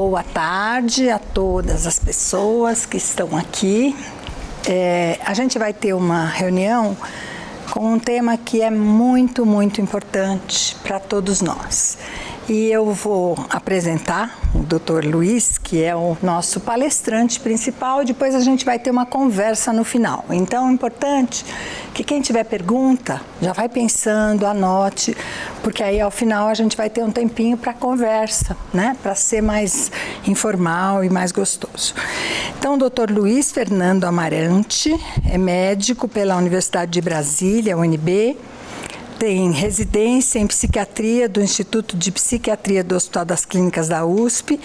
Boa tarde a todas as pessoas que estão aqui. A gente vai ter uma reunião com um tema que é muito, muito importante para todos nós. E eu vou apresentar o Dr. Luiz, que é o nosso palestrante principal, e depois a gente vai ter uma conversa no final. Então é importante que quem tiver pergunta, já vai pensando, anote, porque aí ao final a gente vai ter um tempinho para conversa, né? Para ser mais informal e mais gostoso. Então o Dr. Luiz Fernando Amarante é médico pela Universidade de Brasília, UNB, tem residência em psiquiatria do Instituto de Psiquiatria do Hospital das Clínicas da USP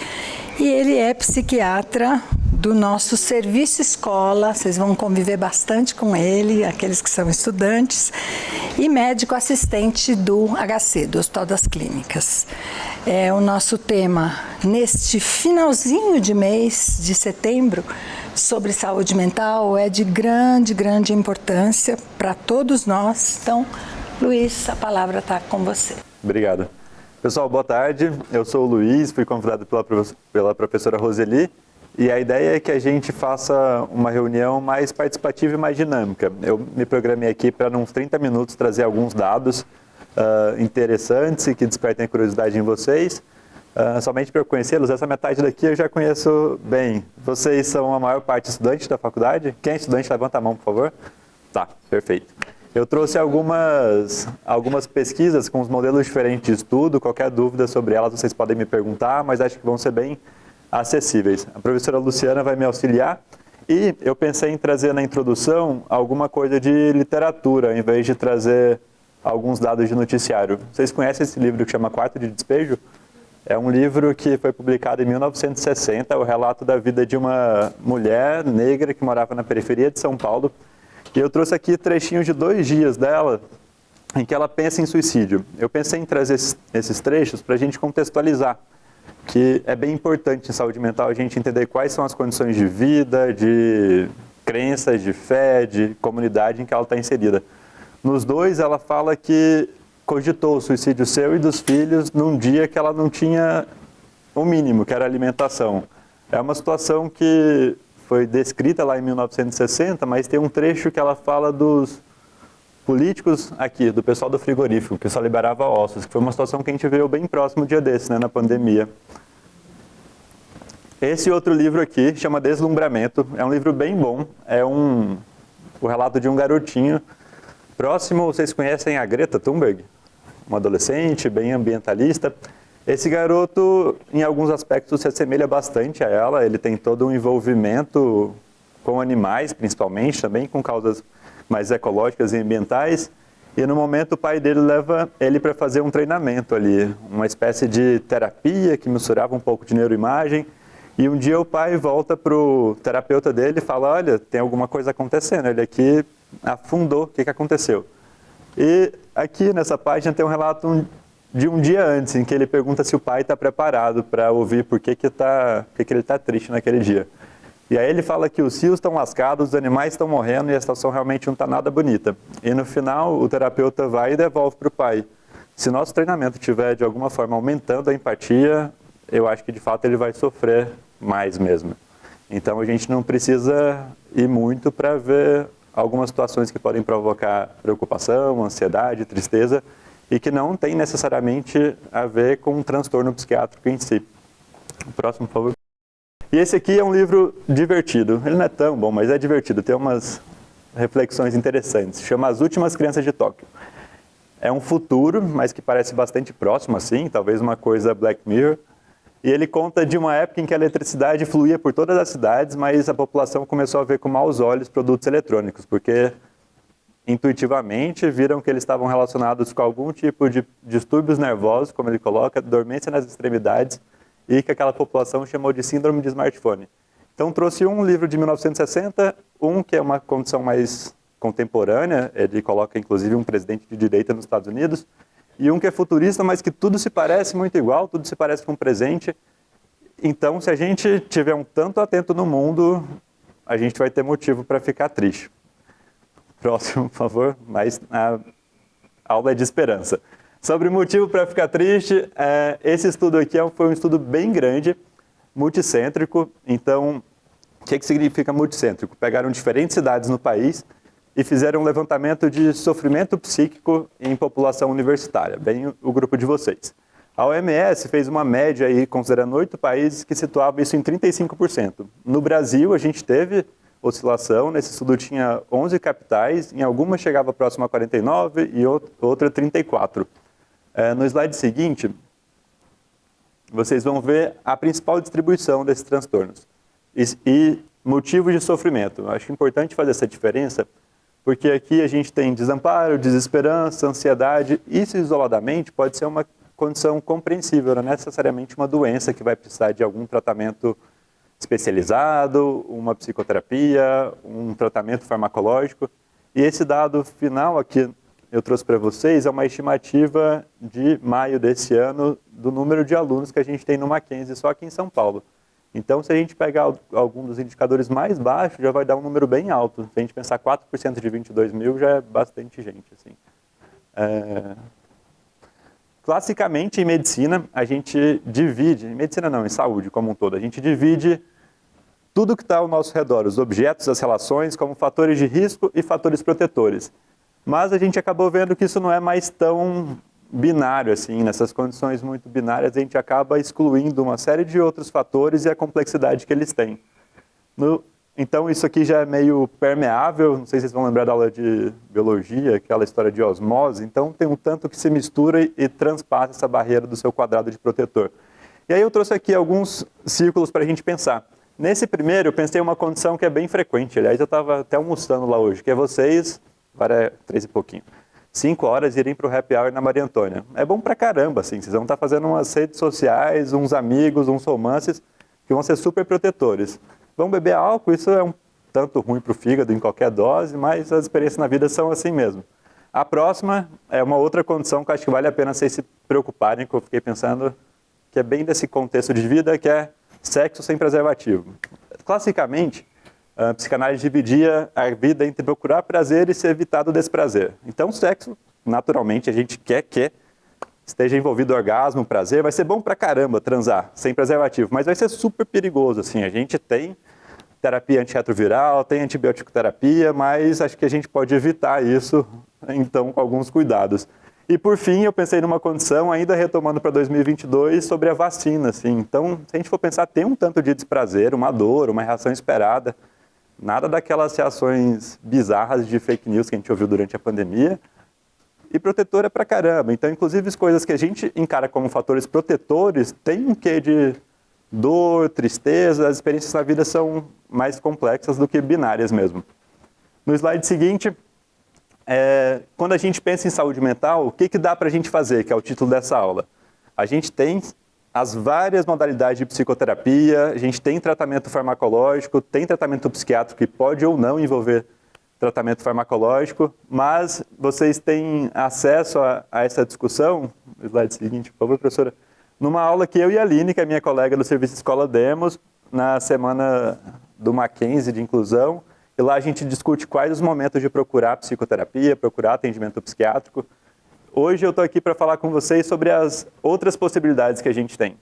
e ele é psiquiatra do nosso serviço escola, vocês vão conviver bastante com ele, aqueles que são estudantes, e médico assistente do HC, do Hospital das Clínicas. O nosso tema neste finalzinho de mês de setembro sobre saúde mental é de grande, grande importância para todos nós. Então, Luiz, a palavra está com você. Obrigado. Pessoal, boa tarde. Eu sou o Luiz, fui convidado pela professora Roseli e a ideia é que a gente faça uma reunião mais participativa e mais dinâmica. Eu me programei aqui para, uns 30 minutos, trazer alguns dados interessantes e que despertem a curiosidade em vocês. Somente para eu conhecê-los, essa metade daqui eu já conheço bem. Vocês são a maior parte estudantes da faculdade? Quem é estudante, levanta a mão, por favor. Tá, perfeito. Eu trouxe algumas pesquisas com os modelos diferentes de estudo. Qualquer dúvida sobre elas vocês podem me perguntar, mas acho que vão ser bem acessíveis. A professora Luciana vai me auxiliar e eu pensei em trazer na introdução alguma coisa de literatura, em vez de trazer alguns dados de noticiário. Vocês conhecem esse livro que chama Quarto de Despejo? É um livro que foi publicado em 1960, o relato da vida de uma mulher negra que morava na periferia de São Paulo. E eu trouxe aqui trechinhos de 2 dias dela, em que ela pensa em suicídio. Eu pensei em trazer esses trechos para a gente contextualizar, que é bem importante em saúde mental a gente entender quais são as condições de vida, de crenças, de fé, de comunidade em que ela está inserida. Nos 2, ela fala que cogitou o suicídio seu e dos filhos num dia que ela não tinha o mínimo, que era alimentação. É uma situação que foi descrita lá em 1960, mas tem um trecho que ela fala dos políticos aqui, do pessoal do frigorífico, que só liberava ossos, que foi uma situação que a gente veio bem próximo um dia desse, né, na pandemia. Esse outro livro aqui chama Deslumbramento, é um livro bem bom, o relato de um garotinho próximo. Vocês conhecem a Greta Thunberg? Uma adolescente, bem ambientalista. Esse garoto, em alguns aspectos, se assemelha bastante a ela. Ele tem todo um envolvimento com animais, principalmente, também com causas mais ecológicas e ambientais. E no momento o pai dele leva ele para fazer um treinamento ali, uma espécie de terapia que misturava um pouco de neuroimagem. E um dia o pai volta para o terapeuta dele e fala: olha, tem alguma coisa acontecendo. Ele aqui afundou, o que aconteceu? E aqui nessa página tem um relato de um dia antes, em que ele pergunta se o pai está preparado para ouvir por que ele está triste naquele dia. E aí ele fala que os rios estão lascados, os animais estão morrendo e a situação realmente não está nada bonita. E no final o terapeuta vai e devolve para o pai: se nosso treinamento estiver de alguma forma aumentando a empatia, eu acho que de fato ele vai sofrer mais mesmo. Então a gente não precisa ir muito para ver algumas situações que podem provocar preocupação, ansiedade, tristeza, e que não tem necessariamente a ver com um transtorno psiquiátrico em si. O próximo, por favor. E esse aqui é um livro divertido. Ele não é tão bom, mas é divertido. Tem umas reflexões interessantes. Chama As Últimas Crianças de Tóquio. É um futuro, mas que parece bastante próximo, assim, talvez uma coisa Black Mirror. E ele conta de uma época em que a eletricidade fluía por todas as cidades, mas a população começou a ver com maus olhos produtos eletrônicos, porque intuitivamente viram que eles estavam relacionados com algum tipo de distúrbios nervosos, como ele coloca, dormência nas extremidades, e que aquela população chamou de síndrome de smartphone. Então trouxe um livro de 1960, que é uma condição mais contemporânea, ele coloca inclusive um presidente de direita nos Estados Unidos, e um que é futurista, mas que tudo se parece muito igual, tudo se parece com o presente. Então, se a gente tiver um tanto atento no mundo, a gente vai ter motivo para ficar triste. Próximo, por favor. Mas a aula é de esperança. Sobre o motivo para ficar triste, esse estudo aqui foi um estudo bem grande. multicêntrico. Então, o que significa multicêntrico? Pegaram diferentes cidades no país e fizeram um levantamento de sofrimento psíquico em população universitária, bem o grupo de vocês. A OMS fez uma média aí, considerando 8 países, que situava isso em 35%. No Brasil, a gente teve oscilação, nesse estudo tinha 11 capitais, em algumas chegava próximo a 49 e outra 34. No slide seguinte, vocês vão ver a principal distribuição desses transtornos e motivos de sofrimento. Acho importante fazer essa diferença, porque aqui a gente tem desamparo, desesperança, ansiedade. Isso isoladamente pode ser uma condição compreensível, não é necessariamente uma doença que vai precisar de algum tratamento especializado, uma psicoterapia, um tratamento farmacológico. E esse dado final aqui eu trouxe para vocês é uma estimativa de maio desse ano do número de alunos que a gente tem no Mackenzie só aqui em São Paulo. Então, se a gente pegar algum dos indicadores mais baixos, já vai dar um número bem alto. Se a gente pensar 4% de 22 mil, já é bastante gente. Assim. Classicamente, em medicina, a gente divide, em medicina não, em saúde como um todo, a gente divide tudo que está ao nosso redor, os objetos, as relações, como fatores de risco e fatores protetores. Mas a gente acabou vendo que isso não é mais tão binário, assim, nessas condições muito binárias, a gente acaba excluindo uma série de outros fatores e a complexidade que eles têm. Então, isso aqui já é meio permeável, não sei se vocês vão lembrar da aula de biologia, aquela história de osmose, então tem um tanto que se mistura e transpassa essa barreira do seu quadrado de protetor. E aí eu trouxe aqui alguns círculos para a gente pensar. Nesse primeiro, eu pensei em uma condição que é bem frequente, aliás, eu estava até almoçando lá hoje, que é vocês, agora é 3 e pouquinho, 5 horas irem para o happy hour na Maria Antônia. É bom pra caramba, assim, vocês vão estar fazendo umas redes sociais, uns amigos, uns romances, que vão ser super protetores. Vão beber álcool, isso é um tanto ruim para o fígado em qualquer dose, mas as experiências na vida são assim mesmo. A próxima é uma outra condição que acho que vale a pena vocês se preocuparem, que eu fiquei pensando que é bem desse contexto de vida, que é sexo sem preservativo. Classicamente, a psicanálise dividia a vida entre procurar prazer e ser evitado o desprazer. Então, o sexo, naturalmente, a gente quer que esteja envolvido orgasmo, prazer, vai ser bom pra caramba transar sem preservativo, mas vai ser super perigoso, assim. A gente tem terapia antirretroviral, tem antibiótico terapia, mas acho que a gente pode evitar isso, então, com alguns cuidados. E, por fim, eu pensei numa condição, ainda retomando para 2022, sobre a vacina, assim. Então, se a gente for pensar, tem um tanto de desprazer, uma dor, uma reação esperada, nada daquelas reações bizarras de fake news que a gente ouviu durante a pandemia, e protetor é pra caramba. Então, inclusive, as coisas que a gente encara como fatores protetores tem um quê de dor, tristeza, as experiências na vida são mais complexas do que binárias mesmo. No slide seguinte, quando a gente pensa em saúde mental, o que dá pra gente fazer, que é o título dessa aula? A gente tem as várias modalidades de psicoterapia, a gente tem tratamento farmacológico, tem tratamento psiquiátrico que pode ou não envolver tratamento farmacológico, mas vocês têm acesso a essa discussão, slide seguinte, por favor, professora, numa aula que eu e a Aline, que é minha colega do Serviço Escola, demos na semana do Mackenzie de inclusão, e lá a gente discute quais os momentos de procurar psicoterapia, procurar atendimento psiquiátrico. Hoje eu estou aqui para falar com vocês sobre as outras possibilidades que a gente tem. O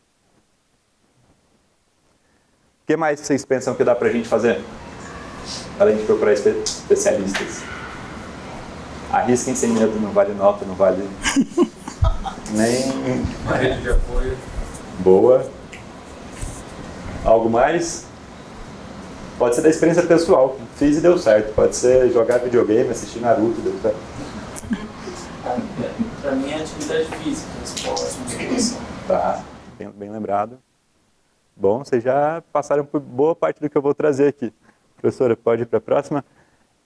que mais vocês pensam que dá para a gente fazer? Além de procurar especialistas. Arrisquem sem medo, não vale nota, não vale nem... Uma rede de apoio. Boa. Algo mais? Pode ser da experiência pessoal. Fiz e deu certo. Pode ser jogar videogame, assistir Naruto, deu certo. Para mim é atividade física, esporte, musculação. Tá, bem lembrado. Bom, vocês já passaram por boa parte do que eu vou trazer aqui. Professora, pode ir para a próxima?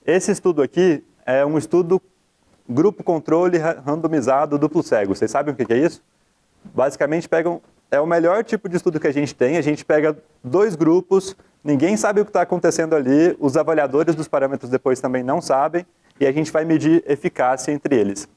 Esse estudo aqui é um estudo grupo controle randomizado duplo cego. Vocês sabem o que é isso? Basicamente é o melhor tipo de estudo que a gente tem. A gente pega 2 grupos, ninguém sabe o que está acontecendo ali, os avaliadores dos parâmetros depois também não sabem, e a gente vai medir eficácia entre eles.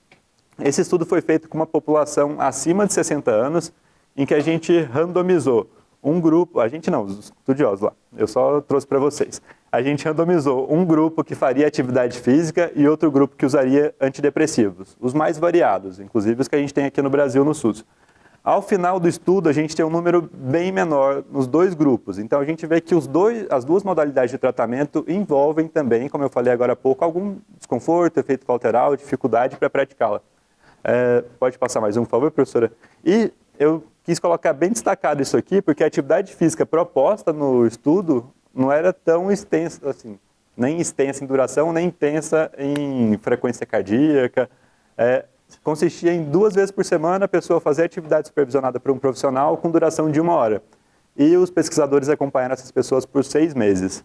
Esse estudo foi feito com uma população acima de 60 anos, em que a gente randomizou um grupo, a gente não, os estudiosos lá, eu só trouxe para vocês. A gente randomizou um grupo que faria atividade física e outro grupo que usaria antidepressivos, os mais variados, inclusive os que a gente tem aqui no Brasil no SUS. Ao final do estudo, a gente tem um número bem menor nos dois grupos. Então, a gente vê que as duas modalidades de tratamento envolvem também, como eu falei agora há pouco, algum desconforto, efeito colateral, dificuldade para praticá-la. Pode passar mais um, por favor, professora? E eu quis colocar bem destacado isso aqui, porque a atividade física proposta no estudo não era tão extensa assim, nem extensa em duração, nem intensa em frequência cardíaca. Consistia em 2 vezes por semana a pessoa fazer atividade supervisionada por um profissional com duração de 1 hora. E os pesquisadores acompanharam essas pessoas por 6 meses.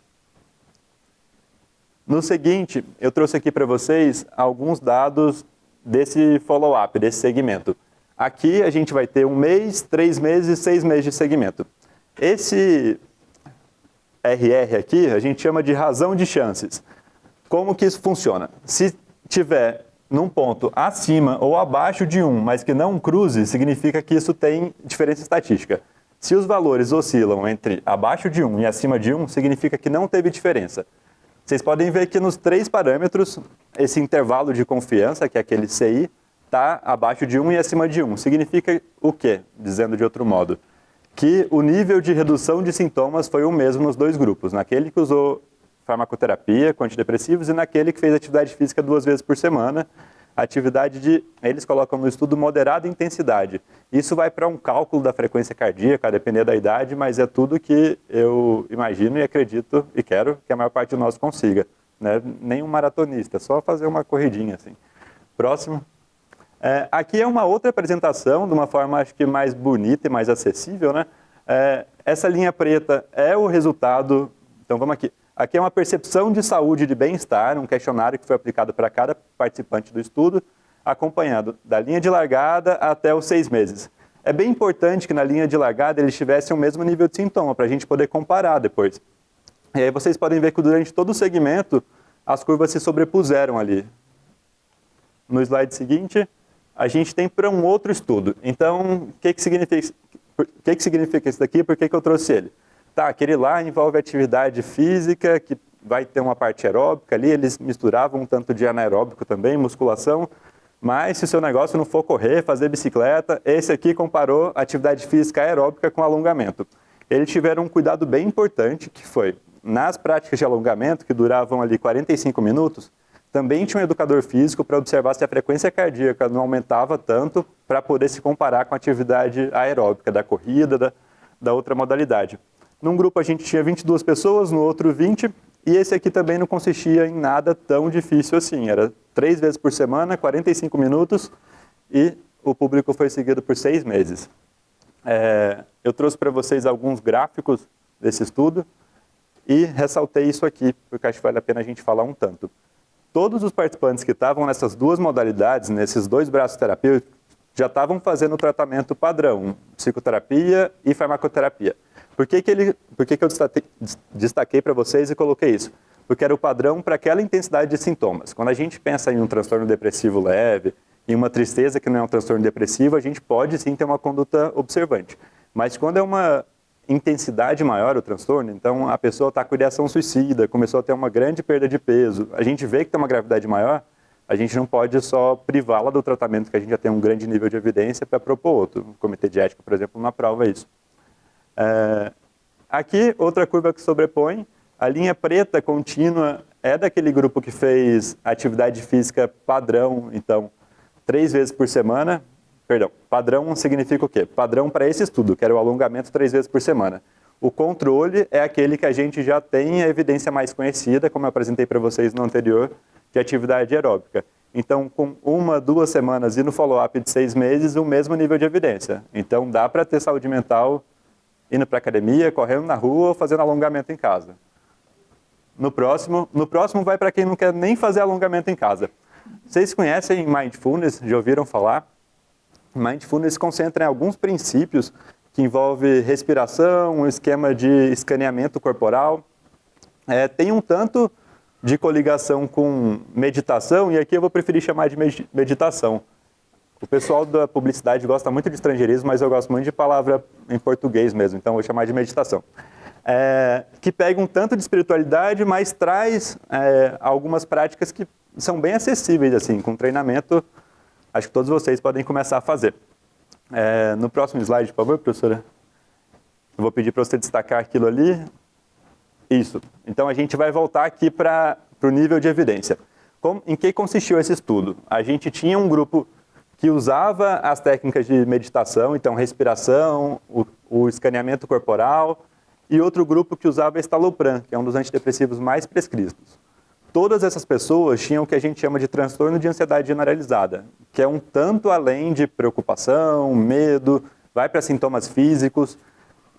No seguinte, eu trouxe aqui para vocês alguns dados desse follow-up, desse segmento. Aqui a gente vai ter 1 mês, 3 meses e 6 meses de segmento. Esse RR aqui a gente chama de razão de chances. Como que isso funciona? Se tiver num ponto acima ou abaixo de 1, mas que não cruze, significa que isso tem diferença estatística. Se os valores oscilam entre abaixo de 1 e acima de 1, significa que não teve diferença. Vocês podem ver que nos 3 parâmetros, esse intervalo de confiança, que é aquele CI, está abaixo de 1 e acima de 1. Significa o quê? Dizendo de outro modo, que o nível de redução de sintomas foi o mesmo nos dois grupos, naquele que usou farmacoterapia com antidepressivos e naquele que fez atividade física 2 vezes por semana, atividade de, eles colocam no estudo, moderada intensidade. Isso vai para um cálculo da frequência cardíaca, a depender da idade, mas é tudo que eu imagino e acredito e quero que a maior parte de nós consiga. Né? Nem um maratonista, só fazer uma corridinha assim. Próximo. Aqui é uma outra apresentação, de uma forma acho que mais bonita e mais acessível. Né? Essa linha preta é o resultado, então vamos aqui. Aqui é uma percepção de saúde e de bem-estar, um questionário que foi aplicado para cada participante do estudo, acompanhado da linha de largada até os 6 meses. É bem importante que na linha de largada eles tivessem o mesmo nível de sintoma, para a gente poder comparar depois. E aí vocês podem ver que durante todo o segmento, as curvas se sobrepuseram ali. No slide seguinte, a gente tem para um outro estudo. Então, o que significa isso daqui e por que eu trouxe ele? Tá, aquele lá envolve atividade física, que vai ter uma parte aeróbica ali, eles misturavam um tanto de anaeróbico também, musculação, mas se o seu negócio não for correr, fazer bicicleta, esse aqui comparou atividade física aeróbica com alongamento. Eles tiveram um cuidado bem importante, que foi, nas práticas de alongamento, que duravam ali 45 minutos, também tinha um educador físico para observar se a frequência cardíaca não aumentava tanto, para poder se comparar com a atividade aeróbica, da corrida, da outra modalidade. Num grupo a gente tinha 22 pessoas, no outro 20, e esse aqui também não consistia em nada tão difícil assim. Era 3 vezes por semana, 45 minutos, e o público foi seguido por 6 meses. Eu trouxe para vocês alguns gráficos desse estudo, e ressaltei isso aqui, porque acho que vale a pena a gente falar um tanto. Todos os participantes que estavam nessas duas modalidades, nesses 2 braços terapêuticos, já estavam fazendo o tratamento padrão, psicoterapia e farmacoterapia. Por que eu destaquei para vocês e coloquei isso? Porque era o padrão para aquela intensidade de sintomas. Quando a gente pensa em um transtorno depressivo leve, em uma tristeza que não é um transtorno depressivo, a gente pode sim ter uma conduta observante. Mas quando é uma intensidade maior o transtorno, então a pessoa está com ideação suicida, começou a ter uma grande perda de peso, a gente vê que tem uma gravidade maior, a gente não pode só privá-la do tratamento, que a gente já tem um grande nível de evidência para propor outro. O Comitê de Ética, por exemplo, não aprova isso. Aqui, outra curva que sobrepõe, a linha preta contínua é daquele grupo que fez atividade física padrão, então, 3 vezes por semana. Perdão, padrão significa o quê? Padrão para esse estudo, que era o alongamento 3 vezes por semana. O controle é aquele que a gente já tem a evidência mais conhecida, como eu apresentei para vocês no anterior, de atividade aeróbica. Então, com 1, 2 semanas e no follow-up de 6 meses, o mesmo nível de evidência. Então, dá para ter saúde mental indo para a academia, correndo na rua ou fazendo alongamento em casa. No próximo vai para quem não quer nem fazer alongamento em casa. Vocês conhecem Mindfulness? Já ouviram falar? Mindfulness concentra em alguns princípios que envolvem respiração, um esquema de escaneamento corporal. Tem um tanto de coligação com meditação, e aqui eu vou preferir chamar de meditação. O pessoal da publicidade gosta muito de estrangeirismo, mas eu gosto muito de palavra em português mesmo, então eu vou chamar de meditação. Que pega um tanto de espiritualidade, mas traz algumas práticas que são bem acessíveis, assim, com treinamento, acho que todos vocês podem começar a fazer. No próximo slide, por favor, professora. Eu vou pedir para você destacar aquilo ali. Isso. Então, a gente vai voltar aqui para o nível de evidência. Em que consistiu esse estudo? A gente tinha um grupo que usava as técnicas de meditação, então respiração, o escaneamento corporal, e outro grupo que usava estalopram, que é um dos antidepressivos mais prescritos. Todas essas pessoas tinham o que a gente chama de transtorno de ansiedade generalizada, que é um tanto além de preocupação, medo, vai para sintomas físicos.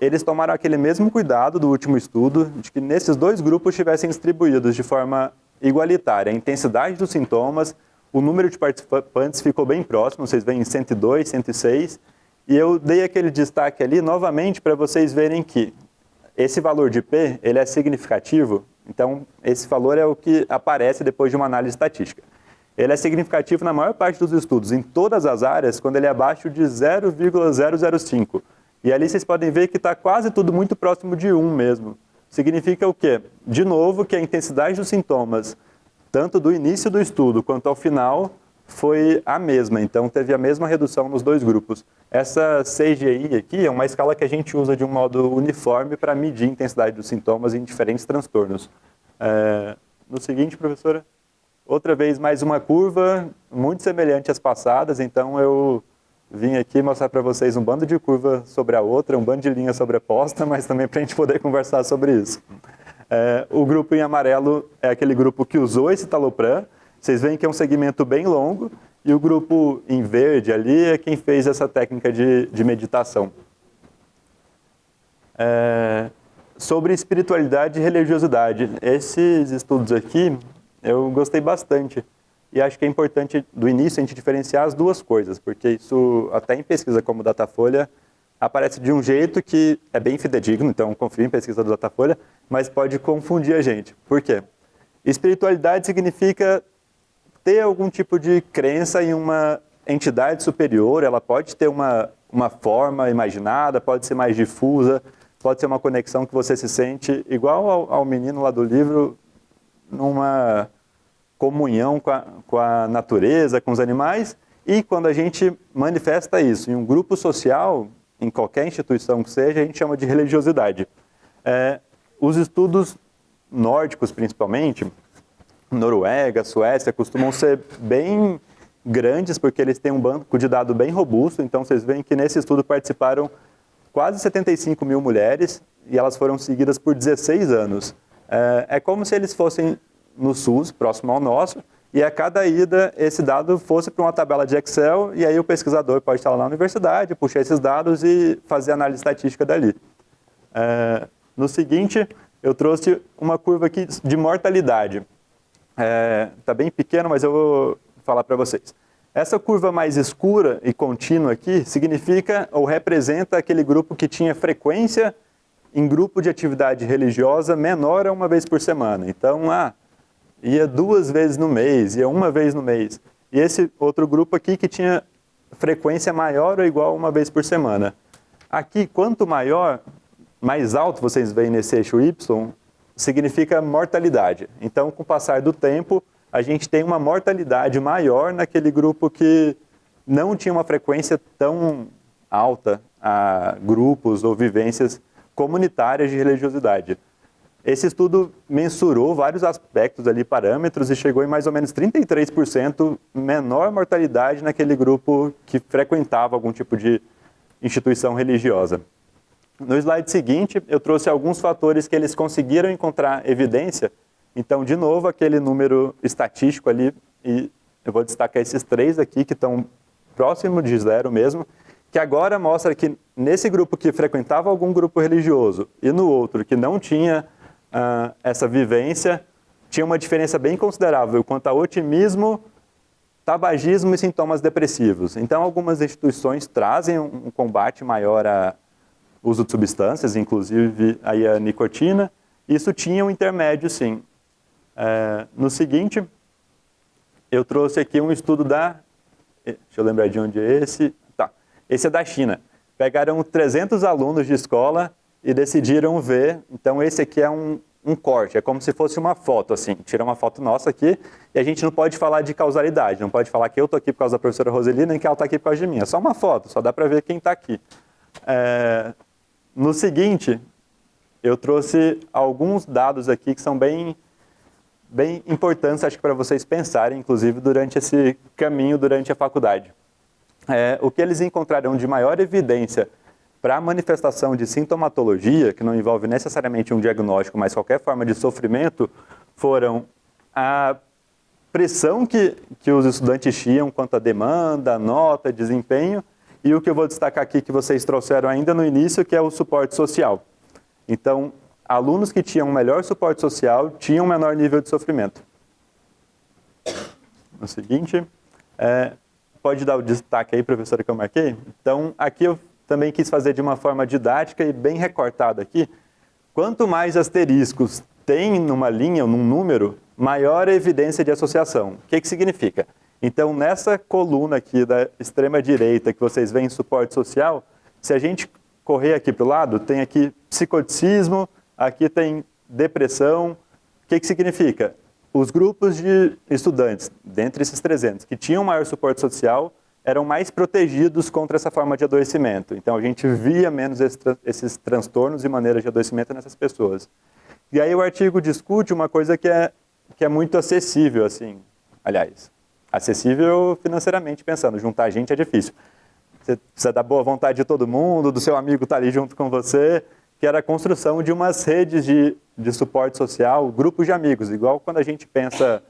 Eles tomaram aquele mesmo cuidado do último estudo, de que nesses dois grupos estivessem distribuídos de forma igualitária a intensidade dos sintomas, o número de participantes ficou bem próximo, vocês veem 102, 106, e eu dei aquele destaque ali novamente para vocês verem que esse valor de P, ele é significativo, então esse valor é o que aparece depois de uma análise estatística. Ele é significativo na maior parte dos estudos, em todas as áreas, quando ele é abaixo de 0,005. E ali vocês podem ver que está quase tudo muito próximo de 1 mesmo. Significa o quê? De novo, que a intensidade dos sintomas, tanto do início do estudo quanto ao final, foi a mesma. Então, teve a mesma redução nos dois grupos. Essa CGI aqui é uma escala que a gente usa de um modo uniforme para medir a intensidade dos sintomas em diferentes transtornos. No seguinte, professora, outra vez mais uma curva muito semelhante às passadas, então eu vim aqui mostrar para vocês um bando de curva sobre a outra, um bando de linha sobreposta, mas também para a gente poder conversar sobre isso. O grupo em amarelo é aquele grupo que usou esse estalopram. Vocês veem que é um segmento bem longo, e o grupo em verde ali é quem fez essa técnica de meditação. Sobre espiritualidade e religiosidade, esses estudos aqui eu gostei bastante. E acho que é importante, do início, a gente diferenciar as duas coisas, porque isso, até em pesquisa como Datafolha, aparece de um jeito que é bem fidedigno, então confio em pesquisa do Datafolha, mas pode confundir a gente. Por quê? Espiritualidade significa ter algum tipo de crença em uma entidade superior, ela pode ter uma forma imaginada, pode ser mais difusa, pode ser uma conexão que você se sente, igual ao menino lá do livro, numa comunhão com a natureza, com os animais, e quando a gente manifesta isso em um grupo social, em qualquer instituição que seja, a gente chama de religiosidade. Os estudos nórdicos, principalmente, Noruega, Suécia, costumam ser bem grandes, porque eles têm um banco de dados bem robusto, então vocês veem que nesse estudo participaram quase 75 mil mulheres, e elas foram seguidas por 16 anos. É como se eles fossem no SUS, próximo ao nosso, e a cada ida esse dado fosse para uma tabela de Excel, e aí o pesquisador pode estar lá na universidade, puxar esses dados e fazer análise estatística dali. No seguinte, eu trouxe uma curva aqui de mortalidade. Está bem pequeno, mas eu vou falar para vocês. Essa curva mais escura e contínua aqui significa ou representa aquele grupo que tinha frequência em grupo de atividade religiosa menor a uma vez por semana. Então, ia 2 vezes no mês, ia 1 vez no mês. E esse outro grupo aqui que tinha frequência maior ou igual a 1 vez por semana. Aqui, quanto maior, mais alto vocês veem nesse eixo Y, significa mortalidade. Então, com o passar do tempo, a gente tem uma mortalidade maior naquele grupo que não tinha uma frequência tão alta a grupos ou vivências comunitárias de religiosidade. Esse estudo mensurou vários aspectos ali, parâmetros, e chegou em mais ou menos 33% menor mortalidade naquele grupo que frequentava algum tipo de instituição religiosa. No slide seguinte, eu trouxe alguns fatores que eles conseguiram encontrar evidência. Então, de novo, aquele número estatístico ali, e eu vou destacar esses 3 aqui, que estão próximo de 0 mesmo, que agora mostra que nesse grupo que frequentava algum grupo religioso e no outro que não tinha essa vivência, tinha uma diferença bem considerável quanto a otimismo, tabagismo e sintomas depressivos. Então, algumas instituições trazem um combate maior a uso de substâncias, inclusive aí a nicotina. Isso tinha um intermédio, sim. No seguinte, eu trouxe aqui um estudo deixa eu lembrar de onde é esse. Tá. Esse é da China. Pegaram 300 alunos de escola e decidiram ver. Então, esse aqui é um um corte, é como se fosse uma foto, assim, tira uma foto nossa aqui e a gente não pode falar de causalidade, não pode falar que eu estou aqui por causa da professora Roseli, nem que ela está aqui por causa de mim, é só uma foto, só dá para ver quem está aqui. No seguinte, eu trouxe alguns dados aqui que são bem importantes, acho que para vocês pensarem, inclusive, durante esse caminho, durante a faculdade. O que eles encontraram de maior evidência para a manifestação de sintomatologia, que não envolve necessariamente um diagnóstico, mas qualquer forma de sofrimento, foram a pressão que os estudantes tinham quanto à demanda, nota, desempenho, e o que eu vou destacar aqui que vocês trouxeram ainda no início, que é o suporte social. Então, alunos que tinham melhor suporte social tinham menor nível de sofrimento. No seguinte, pode dar o destaque aí, professora, que eu marquei? Então, aqui eu também quis fazer de uma forma didática e bem recortada aqui. Quanto mais asteriscos tem numa linha ou num número, maior a evidência de associação. O que significa? Então, nessa coluna aqui da extrema direita que vocês veem suporte social, se a gente correr aqui para o lado, tem aqui psicoticismo, aqui tem depressão. O que significa? Os grupos de estudantes, dentre esses 300, que tinham maior suporte social, eram mais protegidos contra essa forma de adoecimento. Então, a gente via menos esses transtornos e maneiras de adoecimento nessas pessoas. E aí o artigo discute uma coisa que é muito acessível, assim, aliás, acessível financeiramente pensando, juntar gente é difícil. Você precisa da boa vontade de todo mundo, do seu amigo estar ali junto com você, que era a construção de umas redes de suporte social, grupos de amigos, igual quando a gente pensa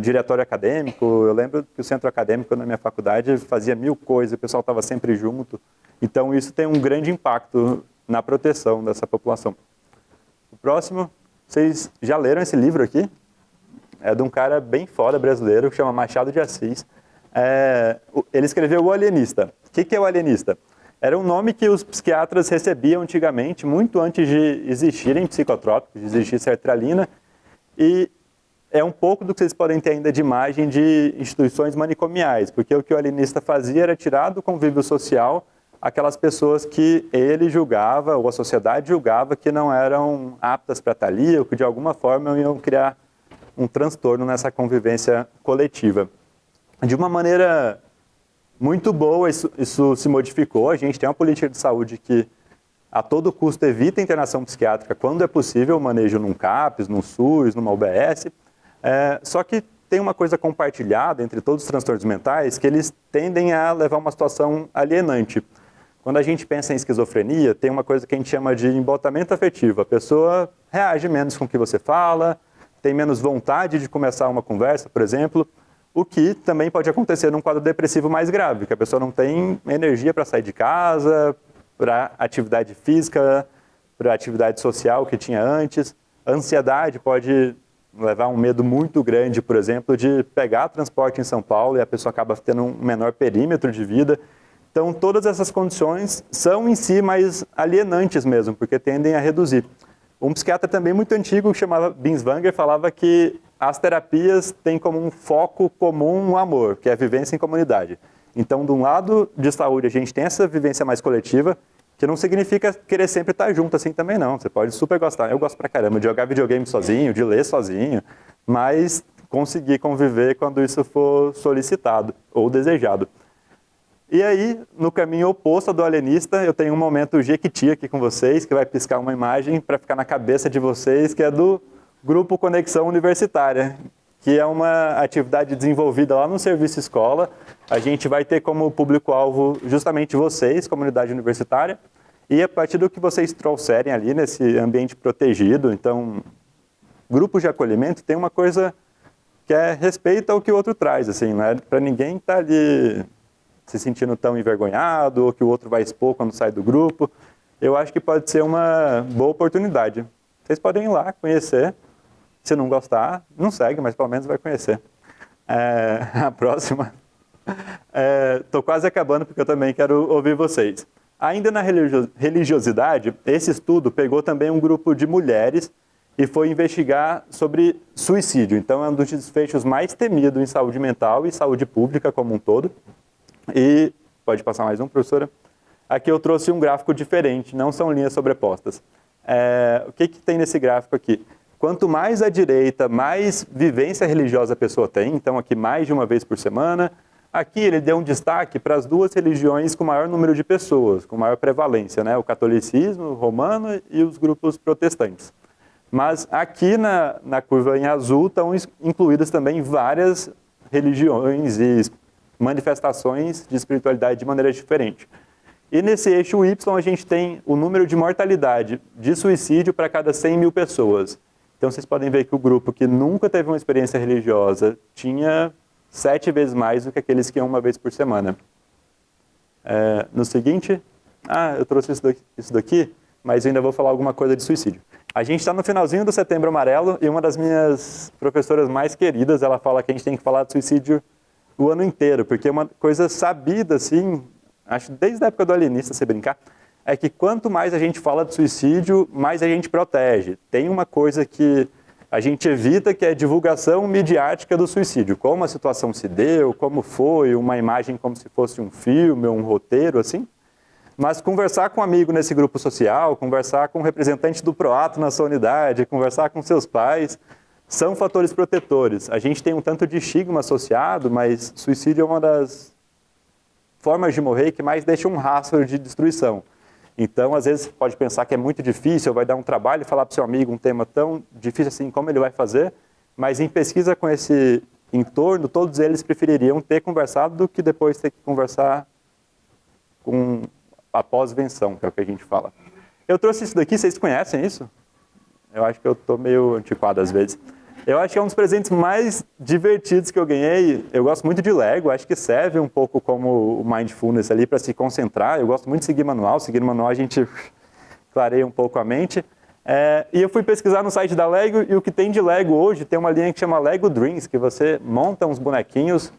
diretório acadêmico. Eu lembro que o centro acadêmico na minha faculdade fazia 1000 coisas, o pessoal estava sempre junto. Então isso tem um grande impacto na proteção dessa população. O próximo, vocês já leram esse livro aqui? É de um cara bem foda brasileiro, que chama Machado de Assis. Ele escreveu O Alienista. O que é o alienista? Era um nome que os psiquiatras recebiam antigamente, muito antes de existirem psicotrópicos, de existir sertralina, e é um pouco do que vocês podem ter ainda de imagem de instituições manicomiais, porque o que o alienista fazia era tirar do convívio social aquelas pessoas que ele julgava, ou a sociedade julgava, que não eram aptas para estar ali, ou que de alguma forma iam criar um transtorno nessa convivência coletiva. De uma maneira muito boa, isso se modificou. A gente tem uma política de saúde que a todo custo evita a internação psiquiátrica quando é possível, o manejo num CAPS, num SUS, numa UBS. Só que tem uma coisa compartilhada entre todos os transtornos mentais, que eles tendem a levar a uma situação alienante. Quando a gente pensa em esquizofrenia, tem uma coisa que a gente chama de embotamento afetivo. A pessoa reage menos com o que você fala, tem menos vontade de começar uma conversa, por exemplo, o que também pode acontecer num quadro depressivo mais grave, que a pessoa não tem energia para sair de casa, para atividade física, para atividade social que tinha antes. A ansiedade pode levar a um medo muito grande, por exemplo, de pegar transporte em São Paulo e a pessoa acaba tendo um menor perímetro de vida. Então, todas essas condições são em si mais alienantes mesmo, porque tendem a reduzir. Um psiquiatra também muito antigo, que chamava Binswanger, falava que as terapias têm como um foco comum o amor, que é a vivência em comunidade. Então, de um lado de saúde, a gente tem essa vivência mais coletiva, que não significa querer sempre estar junto assim também não. Você pode super gostar, eu gosto pra caramba de jogar videogame sozinho, de ler sozinho, mas conseguir conviver quando isso for solicitado ou desejado. E aí, no caminho oposto do alienista, eu tenho um momento Jequiti aqui com vocês, que vai piscar uma imagem para ficar na cabeça de vocês, que é do Grupo Conexão Universitária, que é uma atividade desenvolvida lá no Serviço Escola. A gente vai ter como público-alvo justamente vocês, comunidade universitária, e a partir do que vocês trouxerem ali nesse ambiente protegido, então, grupos de acolhimento tem uma coisa que é respeito ao que o outro traz, assim, não é para ninguém estar ali se sentindo tão envergonhado, ou que o outro vai expor quando sai do grupo. Eu acho que pode ser uma boa oportunidade. Vocês podem ir lá conhecer. Se não gostar, não segue, mas pelo menos vai conhecer. A próxima. Estou quase acabando, porque eu também quero ouvir vocês. Ainda na religiosidade, esse estudo pegou também um grupo de mulheres e foi investigar sobre suicídio. Então, é um dos desfechos mais temidos em saúde mental e saúde pública como um todo. E, pode passar mais um, professora? Aqui eu trouxe um gráfico diferente, não são linhas sobrepostas. O que tem nesse gráfico aqui? Quanto mais à direita, mais vivência religiosa a pessoa tem. Então, aqui mais de uma vez por semana. Aqui ele deu um destaque para as duas religiões com maior número de pessoas, com maior prevalência, né? O catolicismo romano e os grupos protestantes. Mas aqui na curva em azul estão incluídas também várias religiões e manifestações de espiritualidade de maneira diferente. E nesse eixo Y a gente tem o número de mortalidade de suicídio para cada 100 mil pessoas. Então vocês podem ver que o grupo que nunca teve uma experiência religiosa tinha 7 vezes mais do que aqueles que iam uma vez por semana. No seguinte, eu trouxe isso daqui, mas eu ainda vou falar alguma coisa de suicídio. A gente está no finalzinho do Setembro Amarelo e uma das minhas professoras mais queridas, ela fala que a gente tem que falar de suicídio o ano inteiro, porque é uma coisa sabida, assim, acho desde a época do alienista, se brincar, é que quanto mais a gente fala de suicídio, mais a gente protege. Tem uma coisa que a gente evita, que é a divulgação midiática do suicídio. Como a situação se deu, como foi, uma imagem como se fosse um filme ou um roteiro, assim. Mas conversar com um amigo nesse grupo social, conversar com um representante do Proato na sua unidade, conversar com seus pais, são fatores protetores. A gente tem um tanto de estigma associado, mas suicídio é uma das formas de morrer que mais deixa um rastro de destruição. Então, às vezes, pode pensar que é muito difícil, vai dar um trabalho falar para o seu amigo um tema tão difícil assim, como ele vai fazer, mas em pesquisa com esse entorno, todos eles prefeririam ter conversado do que depois ter que conversar com a pós-venção, que é o que a gente fala. Eu trouxe isso daqui, vocês conhecem isso? Eu acho que eu estou meio antiquado às vezes. Eu acho que é um dos presentes mais divertidos que eu ganhei. Eu gosto muito de Lego, acho que serve um pouco como o Mindfulness ali para se concentrar. Eu gosto muito de seguir manual. Seguindo manual a gente clareia um pouco a mente. E eu fui pesquisar no site da Lego e o que tem de Lego hoje tem uma linha que chama Lego Dreams, que você monta uns bonequinhos,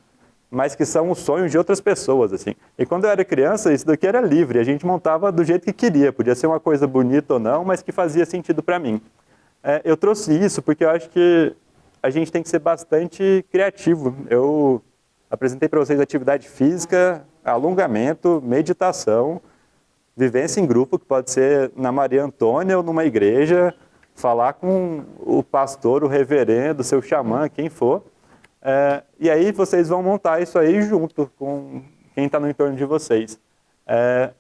mas que são os sonhos de outras pessoas, assim. E quando eu era criança, isso daqui era livre. A gente montava do jeito que queria. Podia ser uma coisa bonita ou não, mas que fazia sentido para mim. Eu trouxe isso porque eu acho que a gente tem que ser bastante criativo. Eu apresentei para vocês atividade física, alongamento, meditação, vivência em grupo, que pode ser na Maria Antônia ou numa igreja, falar com o pastor, o reverendo, o seu xamã, quem for. E aí vocês vão montar isso aí junto com quem está no entorno de vocês.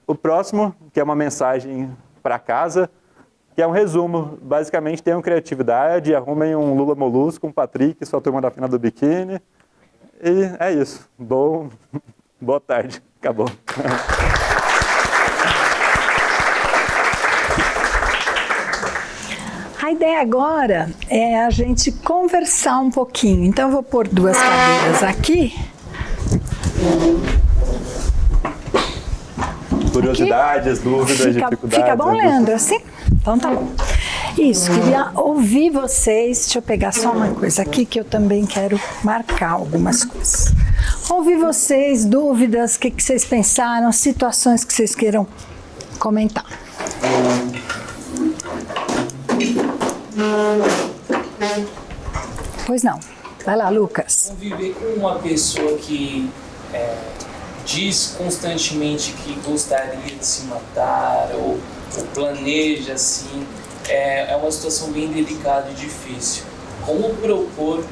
O próximo, que é uma mensagem para casa, que é um resumo. Basicamente, tenham criatividade, arrumem um Lula Molusco, um Patrick, sua turma da final do biquíni. E é isso. Boa tarde. Acabou. A ideia agora é a gente conversar um pouquinho. Então, eu vou pôr 2 cadeiras aqui. Curiosidades, dúvidas, dificuldades. Fica bom, Leandro, assim? Então tá bom. Isso, queria ouvir vocês. Deixa eu pegar só uma coisa aqui que eu também quero marcar algumas coisas. Ouvir vocês, dúvidas, o que vocês pensaram, situações que vocês queiram comentar. Pois não. Vai lá, Lucas. Conviver com uma pessoa que diz constantemente que gostaria de se matar ou planeja assim, é uma situação bem delicada e difícil. Como propor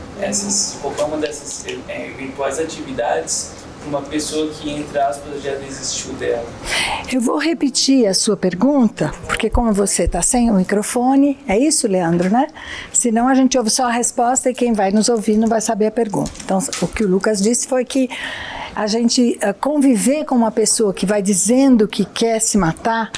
qualquer uma dessas eventuais atividades para uma pessoa que, entre aspas, já desistiu dela? Eu vou repetir a sua pergunta, porque como você está sem o microfone, é isso, Leandro, né? Senão a gente ouve só a resposta e quem vai nos ouvir não vai saber a pergunta. Então, o que o Lucas disse foi que a gente conviver com uma pessoa que vai dizendo que quer se matar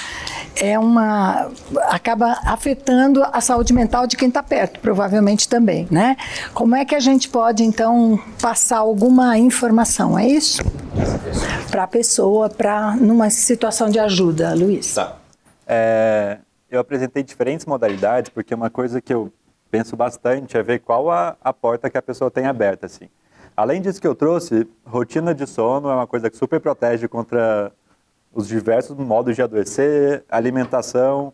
acaba afetando a saúde mental de quem está perto, provavelmente também, né? Como é que a gente pode, então, passar alguma informação, é isso? Para a pessoa, numa situação de ajuda, Luiz. Tá. Eu apresentei diferentes modalidades, porque uma coisa que eu penso bastante é ver qual a porta que a pessoa tem aberta, assim. Além disso que eu trouxe, rotina de sono é uma coisa que super protege contra os diversos modos de adoecer, alimentação.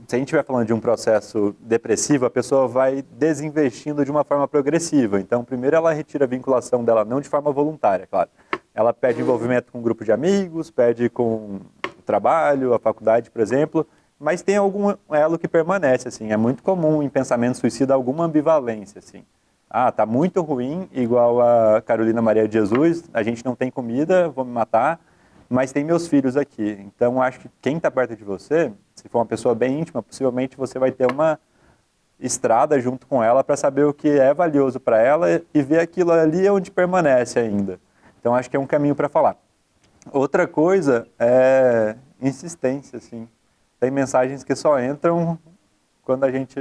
Se a gente estiver falando de um processo depressivo, a pessoa vai desinvestindo de uma forma progressiva. Então, primeiro ela retira a vinculação dela, não de forma voluntária, claro. Ela perde envolvimento com um grupo de amigos, perde com o trabalho, a faculdade, por exemplo, mas tem algum elo que permanece, assim. É muito comum em pensamento suicida alguma ambivalência, assim. Ah, tá muito ruim, igual a Carolina Maria de Jesus, a gente não tem comida, vou me matar, mas tem meus filhos aqui. Então, acho que quem está perto de você, se for uma pessoa bem íntima, possivelmente você vai ter uma estrada junto com ela para saber o que é valioso para ela e ver aquilo ali onde permanece ainda. Então, acho que é um caminho para falar. Outra coisa é insistência, assim. Tem mensagens que só entram quando a gente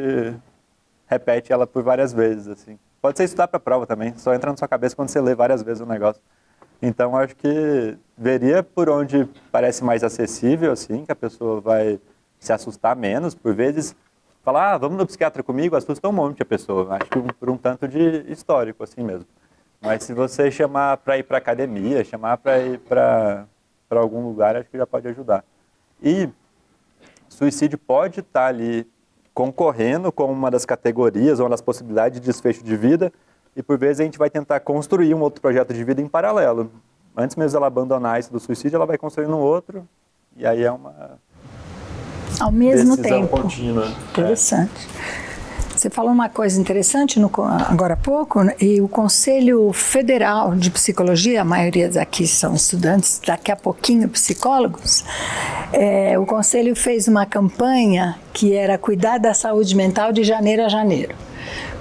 repete ela por várias vezes, assim. Pode ser estudar para a prova também, só entra na sua cabeça quando você lê várias vezes o negócio. Então, acho que veria por onde parece mais acessível, assim, que a pessoa vai se assustar menos. Por vezes, falar, vamos no psiquiatra comigo, assusta um monte a pessoa. Acho que por um tanto de histórico, assim mesmo. Mas se você chamar para ir para academia, chamar para ir para algum lugar, acho que já pode ajudar. E suicídio pode estar ali concorrendo com uma das categorias, uma das possibilidades de desfecho de vida, e por vezes a gente vai tentar construir um outro projeto de vida em paralelo. Antes mesmo dela abandonar isso do suicídio, ela vai construindo um outro, e aí é uma ao mesmo decisão tempo contínua. Interessante. Você falou uma coisa interessante agora há pouco, e o Conselho Federal de Psicologia, a maioria daqui são estudantes, daqui a pouquinho psicólogos, o Conselho fez uma campanha que era cuidar da saúde mental de janeiro a janeiro.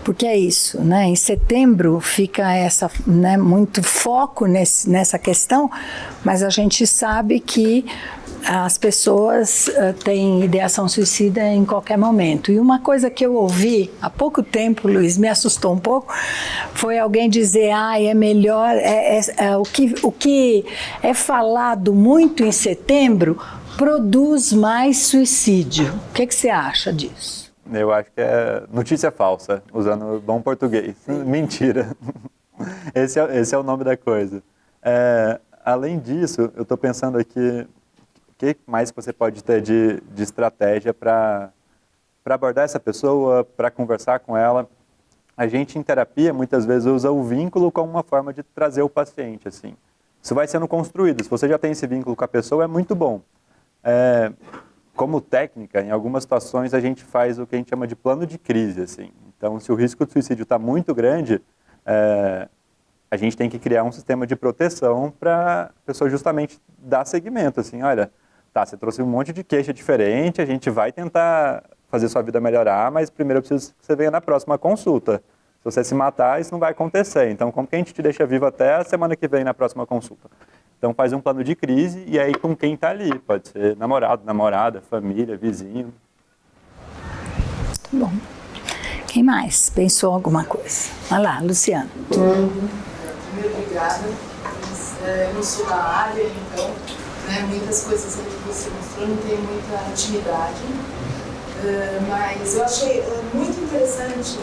Porque é isso, né? Em setembro fica muito foco nessa questão, mas a gente sabe que as pessoas têm ideação suicida em qualquer momento. E uma coisa que eu ouvi há pouco tempo, Luiz, me assustou um pouco, foi alguém dizer, é melhor, o que é falado muito em setembro produz mais suicídio. O que você acha disso? Eu acho que é notícia falsa, usando bom português. Mentira. Esse é o nome da coisa. Além disso, eu estou pensando aqui, o que mais você pode ter de estratégia para abordar essa pessoa, para conversar com ela. A gente, em terapia, muitas vezes usa o vínculo como uma forma de trazer o paciente, assim. Isso vai sendo construído. Se você já tem esse vínculo com a pessoa, é muito bom. Como técnica, em algumas situações, a gente faz o que a gente chama de plano de crise, assim. Então, se o risco de suicídio está muito grande, a gente tem que criar um sistema de proteção para a pessoa justamente dar seguimento, assim, olha, tá, você trouxe um monte de queixa diferente, a gente vai tentar fazer sua vida melhorar, mas primeiro eu preciso que você venha na próxima consulta. Se você se matar, isso não vai acontecer. Então, como que a gente te deixa vivo até a semana que vem na próxima consulta? Então, faz um plano de crise e aí com quem está ali. Pode ser namorado, namorada, família, vizinho. Muito bom. Quem mais pensou alguma coisa? Olha lá, Luciano. Primeiro, obrigada. Eu não sou da área, então, muitas coisas que você mostrou não tem muita intimidade. Mas eu achei muito interessante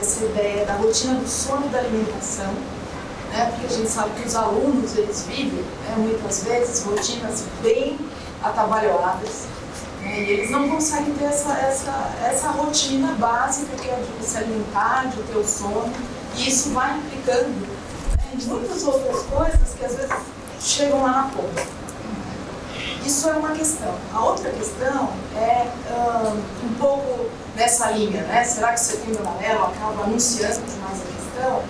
essa ideia da rotina do sono e da alimentação, porque a gente sabe que os alunos, eles vivem, muitas vezes, rotinas bem atabalhoadas, e eles não conseguem ter essa rotina básica que é de se alimentar, de ter o sono, e isso vai implicando em muitas outras coisas que às vezes chegam lá na ponta. Isso é uma questão. A outra questão é um pouco nessa linha, Será que o Setembro Amarelo acaba anunciando demais a questão?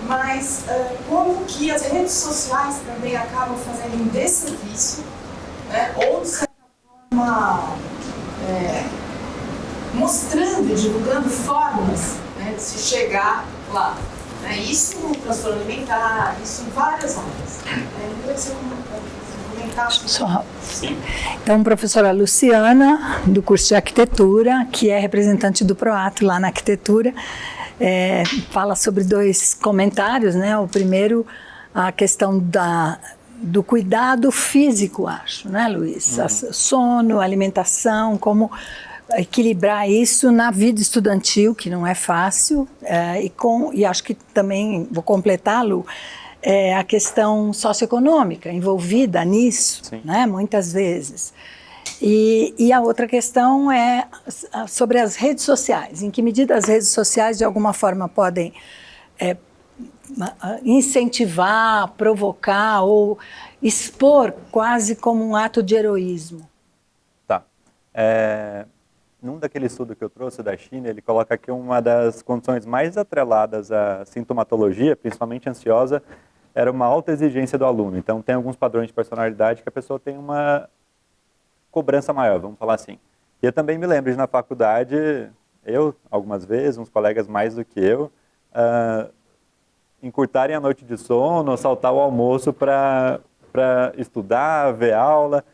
Mas como que as redes sociais também acabam fazendo um desserviço, ou de certa forma mostrando e divulgando formas de se chegar lá. Isso no transtorno alimentar, isso em várias áreas. Eu queria que você comentasse. Sim. Então, professora Luciana, do curso de arquitetura, que é representante do PROAT lá na arquitetura, fala sobre 2 comentários, O primeiro, a questão do cuidado físico, acho, Luiz? Sono, alimentação, como equilibrar isso na vida estudantil, que não é fácil, e acho que também, vou completá-lo, a questão socioeconômica envolvida nisso, muitas vezes. E a outra questão é sobre as redes sociais. Em que medida as redes sociais, de alguma forma, podem incentivar, provocar ou expor quase como um ato de heroísmo? Tá. Num daquele estudo que eu trouxe da China, ele coloca que uma das condições mais atreladas à sintomatologia, principalmente ansiosa, era uma alta exigência do aluno. Então, tem alguns padrões de personalidade que a pessoa tem uma cobrança maior, vamos falar assim. E eu também me lembro de na faculdade, eu, algumas vezes, uns colegas mais do que eu, encurtarem a noite de sono, saltar o almoço para estudar, ver aula.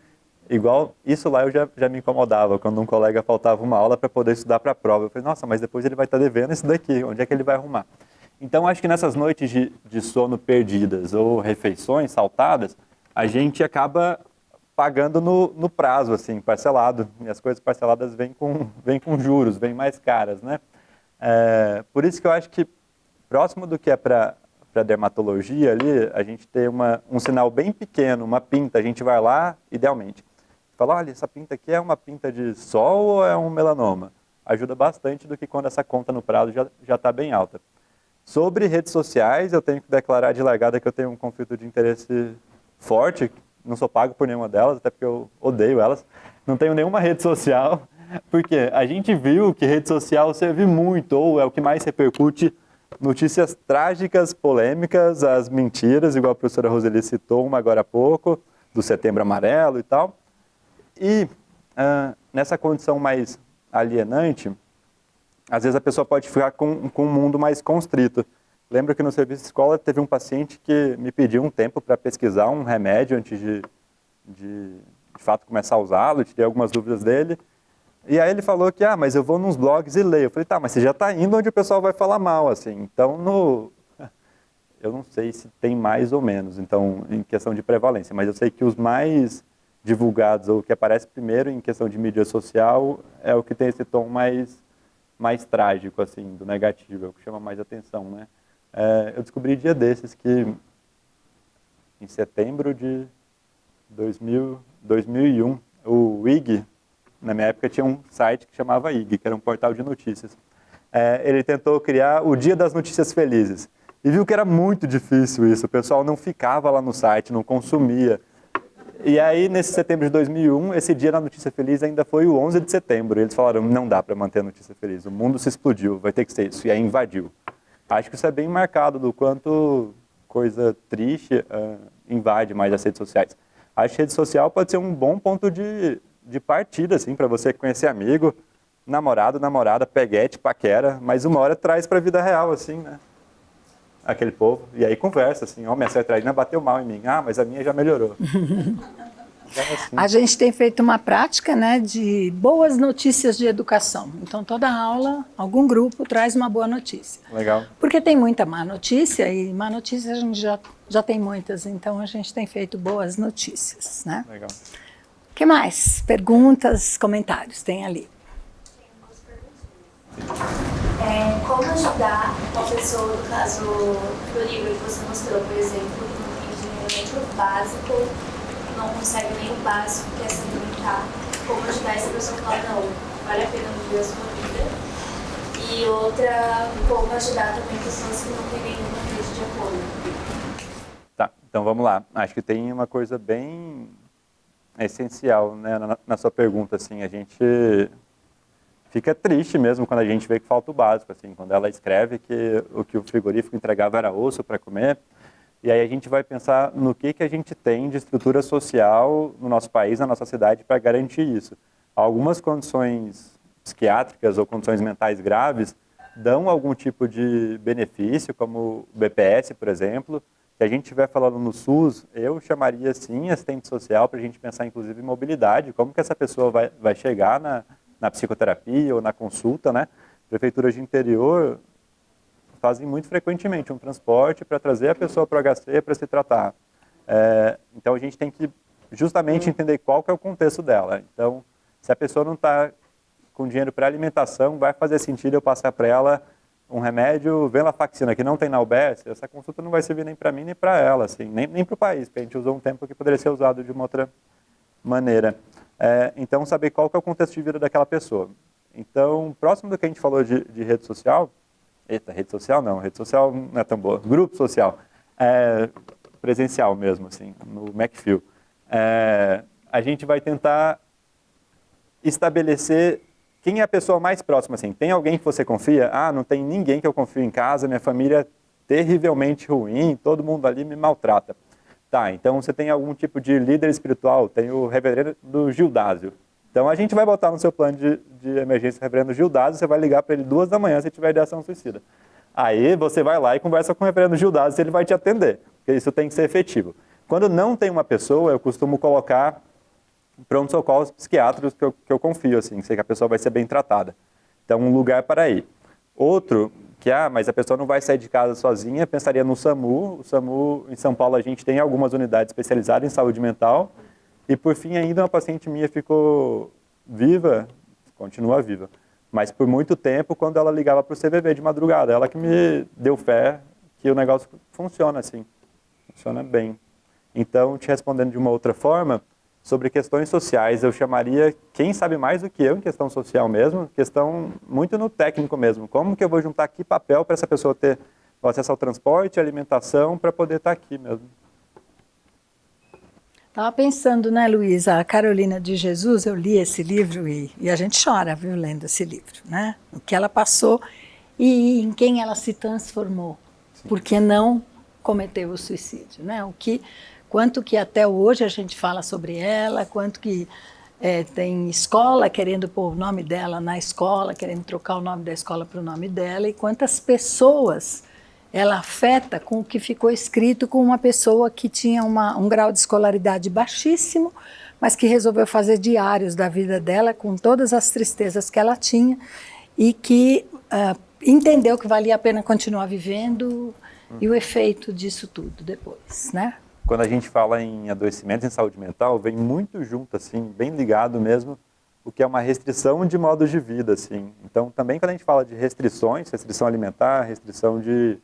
Igual, isso lá eu já me incomodava, quando um colega faltava uma aula para poder estudar para a prova. Eu falei, nossa, mas depois ele vai estar devendo isso daqui, onde é que ele vai arrumar? Então, acho que nessas noites de sono perdidas ou refeições saltadas, a gente acaba pagando no prazo, assim, parcelado. E as coisas parceladas vêm com juros, vêm mais caras, né? Por isso que eu acho que, próximo do que é para dermatologia ali, a gente tem um sinal bem pequeno, uma pinta, a gente vai lá, idealmente. Fala, olha, essa pinta aqui é uma pinta de sol ou é um melanoma? Ajuda bastante do que quando essa conta no prazo já está bem alta. Sobre redes sociais, eu tenho que declarar de largada que eu tenho um conflito de interesse forte, não sou pago por nenhuma delas, até porque eu odeio elas. Não tenho nenhuma rede social, porque a gente viu que rede social serve muito, ou é o que mais repercute notícias trágicas, polêmicas, as mentiras, igual a professora Roseli citou uma agora há pouco, do Setembro Amarelo e tal. E nessa condição mais alienante, às vezes a pessoa pode ficar com um mundo mais constrito. Lembro que no serviço de escola teve um paciente que me pediu um tempo para pesquisar um remédio antes de fato começar a usá-lo, tirei algumas dúvidas dele. E aí ele falou que, mas eu vou nos blogs e leio. Eu falei, tá, mas você já está indo onde o pessoal vai falar mal, assim. Então, eu não sei se tem mais ou menos, então, em questão de prevalência, mas eu sei que os mais divulgados, ou que aparece primeiro em questão de mídia social, é o que tem esse tom mais trágico, assim, do negativo, é o que chama mais atenção, né? Eu descobri dia desses que, em setembro de 2001, o IG, na minha época tinha um site que chamava IG, que era um portal de notícias. Ele tentou criar o Dia das Notícias Felizes. E viu que era muito difícil isso, o pessoal não ficava lá no site, não consumia. E aí, nesse setembro de 2001, esse Dia da Notícia Feliz ainda foi o 11 de setembro. Eles falaram, não dá para manter a notícia feliz, o mundo se explodiu, vai ter que ser isso. E aí invadiu. Acho que isso é bem marcado do quanto coisa triste invade mais as redes sociais. Acho que a rede social pode ser um bom ponto de partida, assim, para você conhecer amigo, namorado, namorada, peguete, paquera, mas uma hora traz para a vida real, assim, né? Aquele povo, e aí conversa, assim, minha sertralina bateu mal em mim, mas a minha já melhorou. Então, assim. A gente tem feito uma prática, né, de boas notícias de educação. Então, toda aula, algum grupo traz uma boa notícia. Legal. Porque tem muita má notícia, e má notícia a gente já tem muitas, então a gente tem feito boas notícias, né? Legal. O que mais? Perguntas, comentários, tem ali. Como ajudar uma pessoa, no caso do livro que você mostrou, por exemplo, que não tem dinheiro básico, não consegue nem o básico, quer se alimentar. Como ajudar essa pessoa a falar, não, vale a pena viver a sua vida. E outra, como ajudar também pessoas que não têm nenhuma rede de apoio. Tá, então vamos lá. Acho que tem uma coisa bem essencial, né, na sua pergunta, assim, a gente fica triste mesmo quando a gente vê que falta o básico, assim, quando ela escreve que o frigorífico entregava era osso para comer, e aí a gente vai pensar no que a gente tem de estrutura social no nosso país, na nossa cidade, para garantir isso. Algumas condições psiquiátricas ou condições mentais graves dão algum tipo de benefício, como o BPS, por exemplo. Se a gente estiver falando no SUS, eu chamaria, sim, assistente social para a gente pensar, inclusive, em mobilidade, como que essa pessoa vai chegar na psicoterapia ou na consulta, né? Prefeituras de interior fazem muito frequentemente um transporte para trazer a pessoa para o HC para se tratar. Então, a gente tem que justamente entender qual que é o contexto dela. Então, se a pessoa não está com dinheiro para alimentação, vai fazer sentido eu passar para ela um remédio venlafaxina, que não tem na UBS, essa consulta não vai servir nem para mim nem para ela, assim, nem para o país, porque a gente usou um tempo que poderia ser usado de uma outra maneira. Então, saber qual que é o contexto de vida daquela pessoa. Então, próximo do que a gente falou de rede social, rede social não é tão boa, grupo social, presencial mesmo, assim, no McFeel, a gente vai tentar estabelecer quem é a pessoa mais próxima, assim. Tem alguém que você confia? Ah, não tem ninguém que eu confio em casa, minha família é terrivelmente ruim, todo mundo ali me maltrata. Tá, então você tem algum tipo de líder espiritual, tem o reverendo Gildásio. Então a gente vai botar no seu plano de emergência o reverendo Gildásio, você vai ligar para ele 2 da manhã se tiver ideação suicida. Aí você vai lá e conversa com o reverendo Gildásio, ele vai te atender, porque isso tem que ser efetivo. Quando não tem uma pessoa, eu costumo colocar pronto-socorros psiquiátricos que eu confio, assim, que sei que a pessoa vai ser bem tratada. Então, um lugar para ir. Outro, mas a pessoa não vai sair de casa sozinha, pensaria no SAMU. O SAMU, em São Paulo, a gente tem algumas unidades especializadas em saúde mental. E, por fim, ainda uma paciente minha ficou viva, continua viva, mas por muito tempo, quando ela ligava para o CVV de madrugada, ela que me deu fé que o negócio funciona assim, funciona bem. Então, te respondendo de uma outra forma, sobre questões sociais, eu chamaria quem sabe mais do que eu em questão social mesmo, questão muito no técnico mesmo. Como que eu vou juntar aqui papel para essa pessoa ter o acesso ao transporte, alimentação, para poder estar aqui mesmo? Estava pensando, né, Luísa, a Carolina de Jesus, eu li esse livro e a gente chora, viu, lendo esse livro, né? O que ela passou e em quem ela se transformou, porque não cometeu o suicídio, né? Quanto que até hoje a gente fala sobre ela, quanto que tem escola querendo pôr o nome dela na escola, querendo trocar o nome da escola para o nome dela, e quantas pessoas ela afeta com o que ficou escrito com uma pessoa que tinha um grau de escolaridade baixíssimo, mas que resolveu fazer diários da vida dela com todas as tristezas que ela tinha e que entendeu que valia a pena continuar vivendo e o efeito disso tudo depois, né? Quando a gente fala em adoecimento em saúde mental, vem muito junto, assim, bem ligado mesmo, o que é uma restrição de modos de vida, assim. Então, também quando a gente fala de restrições, restrição alimentar, restrição de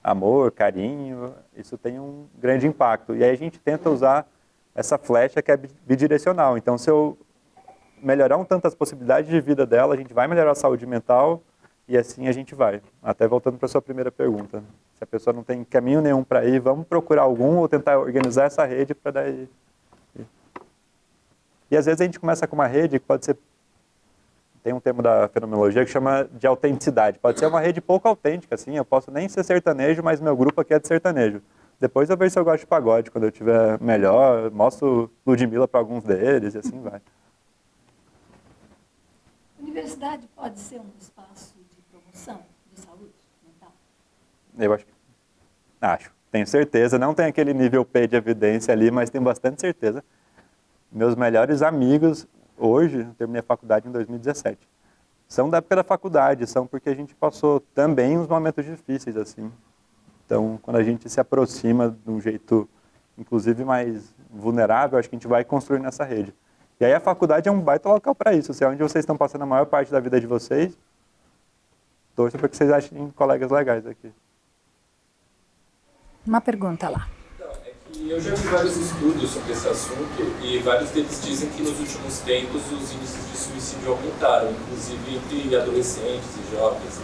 amor, carinho, isso tem um grande impacto. E aí a gente tenta usar essa flecha que é bidirecional. Então, se eu melhorar um tanto as possibilidades de vida dela, a gente vai melhorar a saúde mental e assim a gente vai. Até voltando para a sua primeira pergunta. Se a pessoa não tem caminho nenhum para ir, vamos procurar algum ou tentar organizar essa rede para daí... E às vezes a gente começa com uma rede que pode ser... Tem um termo da fenomenologia que chama de autenticidade. Pode ser uma rede pouco autêntica, assim. Eu posso nem ser sertanejo, mas meu grupo aqui é de sertanejo. Depois eu vejo se eu gosto de pagode. Quando eu estiver melhor, eu mostro Ludmilla para alguns deles e assim vai. A universidade pode ser um espaço de promoção de saúde mental? Eu acho. Tenho certeza. Não tem aquele nível P de evidência ali, mas tenho bastante certeza. Meus melhores amigos... Hoje, eu terminei a faculdade em 2017. São da época da faculdade, são porque a gente passou também uns momentos difíceis, assim. Então, quando a gente se aproxima de um jeito, inclusive, mais vulnerável, acho que a gente vai construindo essa rede. E aí a faculdade é um baita local para isso. Se é onde vocês estão passando a maior parte da vida de vocês, torço para que vocês achem colegas legais aqui. Uma pergunta lá. E eu já vi vários estudos sobre esse assunto e vários deles dizem que nos últimos tempos os índices de suicídio aumentaram, inclusive entre adolescentes e jovens.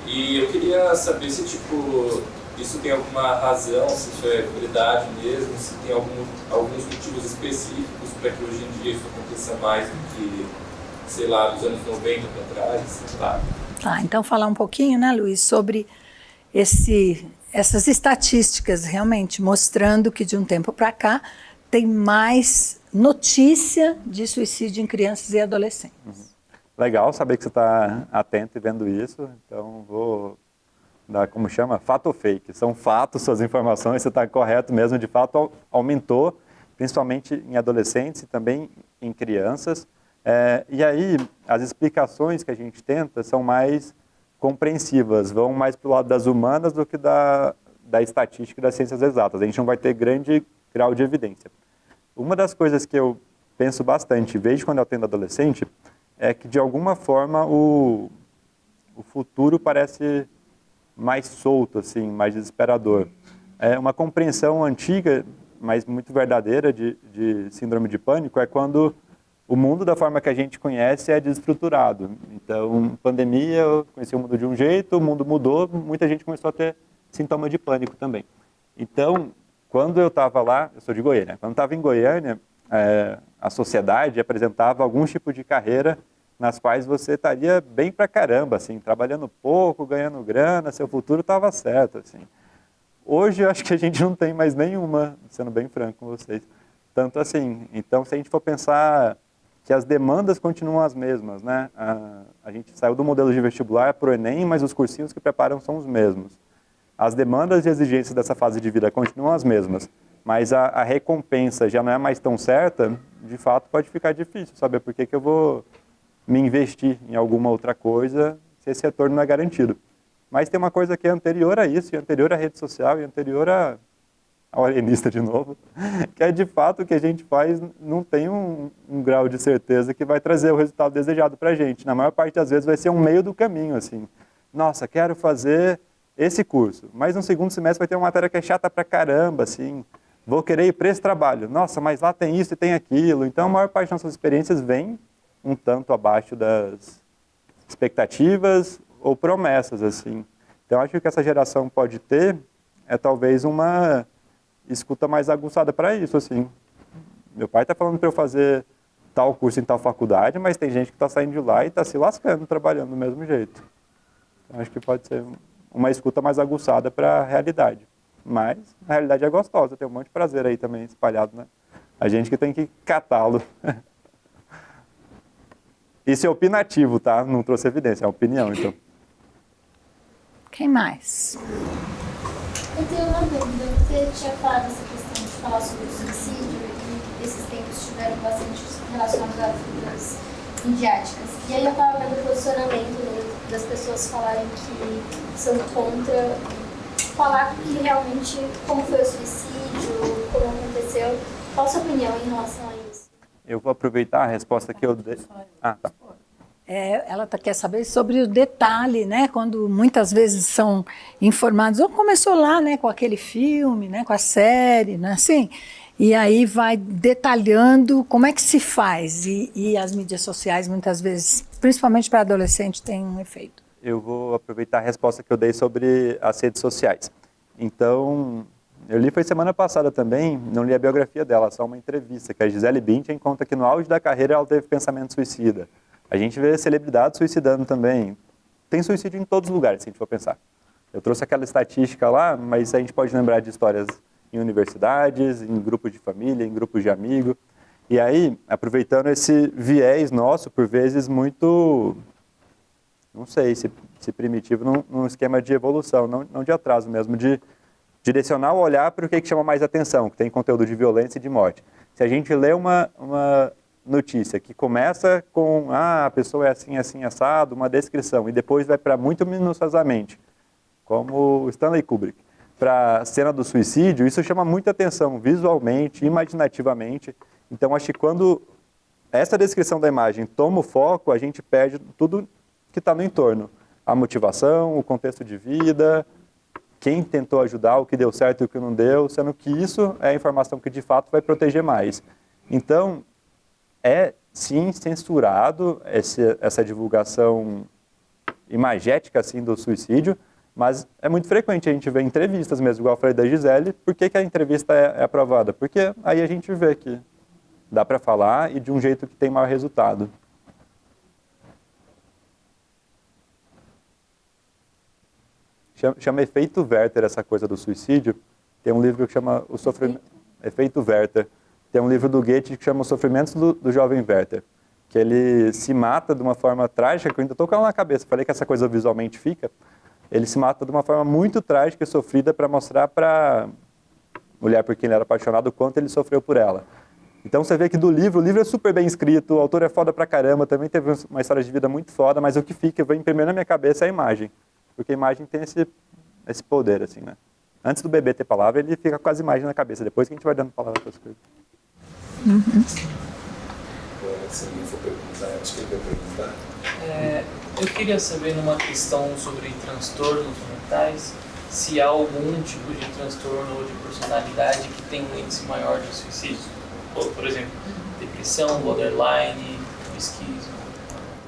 E eu queria saber se isso tem alguma razão, se isso é verdade mesmo, se tem alguns motivos específicos para que hoje em dia isso aconteça mais do que, sei lá, dos anos 90 para trás, sei lá. Tá, então falar um pouquinho, né, Luiz, sobre essas estatísticas realmente mostrando que de um tempo para cá tem mais notícia de suicídio em crianças e adolescentes. Legal saber que você está atento e vendo isso, então vou dar, como chama? Fato ou fake. São fatos, suas informações, você está correto mesmo, de fato aumentou, principalmente em adolescentes e também em crianças. E aí as explicações que a gente tenta são mais compreensivas, vão mais para o lado das humanas do que da estatística e das ciências exatas. A gente não vai ter grande grau de evidência. Uma das coisas que eu penso bastante, vejo quando eu atendo adolescente, é que de alguma forma o futuro parece mais solto, assim, mais desesperador. É uma compreensão antiga, mas muito verdadeira de síndrome de pânico, é quando o mundo da forma que a gente conhece é desestruturado. Então, pandemia, eu conheci o mundo de um jeito, o mundo mudou, muita gente começou a ter sintoma de pânico também. Então, quando eu estava lá, eu sou de Goiânia, quando eu estava em Goiânia, a sociedade apresentava alguns tipos de carreira nas quais você estaria bem pra caramba, assim, trabalhando pouco, ganhando grana, seu futuro estava certo, assim. Hoje eu acho que a gente não tem mais nenhuma, sendo bem franco com vocês. Tanto assim, então se a gente for pensar que as demandas continuam as mesmas, né? A gente saiu do modelo de vestibular para o Enem, mas os cursinhos que preparam são os mesmos. As demandas e exigências dessa fase de vida continuam as mesmas, mas a recompensa já não é mais tão certa, de fato pode ficar difícil saber por que eu vou me investir em alguma outra coisa se esse retorno não é garantido. Mas tem uma coisa que é anterior a isso, e anterior à rede social, e anterior ao alienista de novo, que é de fato o que a gente faz não tem um grau de certeza que vai trazer o resultado desejado para a gente. Na maior parte das vezes vai ser um meio do caminho, assim. Nossa, quero fazer esse curso, mas no segundo semestre vai ter uma matéria que é chata pra caramba, assim. Vou querer ir para esse trabalho. Nossa, mas lá tem isso e tem aquilo. Então a maior parte das nossas experiências vem um tanto abaixo das expectativas ou promessas, assim. Então acho que o que essa geração pode ter é talvez uma escuta mais aguçada para isso, assim. Meu pai está falando para eu fazer tal curso em tal faculdade, mas tem gente que está saindo de lá e está se lascando, trabalhando do mesmo jeito. Então, acho que pode ser uma escuta mais aguçada para a realidade. Mas a realidade é gostosa, tem um monte de prazer aí também espalhado, né? A gente que tem que catá-lo. Isso é opinativo, tá? Não trouxe evidência, é opinião, então. Quem mais? Eu tenho uma dúvida. Você tinha falado essa questão de falar sobre o suicídio e esses tempos estiveram bastante relacionados a figuras midiáticas. E aí eu estava vendo o posicionamento das pessoas falarem que são contra falar que realmente como foi o suicídio, como aconteceu. Qual a sua opinião em relação a isso? Eu vou aproveitar a resposta que eu dei. Ah, tá. Ela quer saber sobre o detalhe, né? Quando muitas vezes são informados, ou começou lá, né, com aquele filme, né, com a série, né, assim, e aí vai detalhando como é que se faz. E as mídias sociais, muitas vezes, principalmente para adolescente, têm um efeito. Eu vou aproveitar a resposta que eu dei sobre as redes sociais. Então, eu li foi semana passada também, não li a biografia dela, só uma entrevista, que a Gisele Bündchen conta que no auge da carreira ela teve pensamento suicida. A gente vê celebridades suicidando também. Tem suicídio em todos os lugares, se a gente for pensar. Eu trouxe aquela estatística lá, mas a gente pode lembrar de histórias em universidades, em grupos de família, em grupos de amigos. E aí, aproveitando esse viés nosso, por vezes muito, não sei se primitivo, num esquema de evolução, não de atraso mesmo, de direcionar o olhar para o que chama mais atenção, que tem conteúdo de violência e de morte. Se a gente lê uma notícia que começa com a pessoa é assim, assim, assado, uma descrição, e depois vai para muito minuciosamente, como Stanley Kubrick, para a cena do suicídio, isso chama muita atenção visualmente, imaginativamente. Então, acho que quando essa descrição da imagem toma o foco, a gente perde tudo que está no entorno. A motivação, o contexto de vida, quem tentou ajudar, o que deu certo e o que não deu, sendo que isso é a informação que de fato vai proteger mais. Então, é sim censurado essa divulgação imagética assim, do suicídio, mas é muito frequente a gente ver entrevistas mesmo, igual eu falei da Gisele. Por que a entrevista é aprovada? Porque aí a gente vê que dá para falar e de um jeito que tem maior resultado. Chama Efeito Werther essa coisa do suicídio. Tem um livro que chama O Sofrimento... Efeito Werther. Tem um livro do Goethe que chama Os Sofrimentos do Jovem Werther, que ele se mata de uma forma trágica, que eu ainda estou com ela na cabeça, falei que essa coisa visualmente fica. Ele se mata de uma forma muito trágica e sofrida para mostrar para a mulher por quem ele era apaixonado o quanto ele sofreu por ela. Então você vê que do livro, o livro é super bem escrito, o autor é foda pra caramba, também teve uma história de vida muito foda, mas o que fica, vai imprimir na minha cabeça é a imagem. Porque a imagem tem esse poder, assim, né? Antes do bebê ter palavra, ele fica com as imagens na cabeça, depois que a gente vai dando palavra para as coisas. Se alguém for perguntar, acho que ele vai perguntar. Eu queria saber numa questão sobre transtornos mentais, se há algum tipo de transtorno ou de personalidade que tem um índice maior de suicídio. Por exemplo, depressão, borderline, esquizo.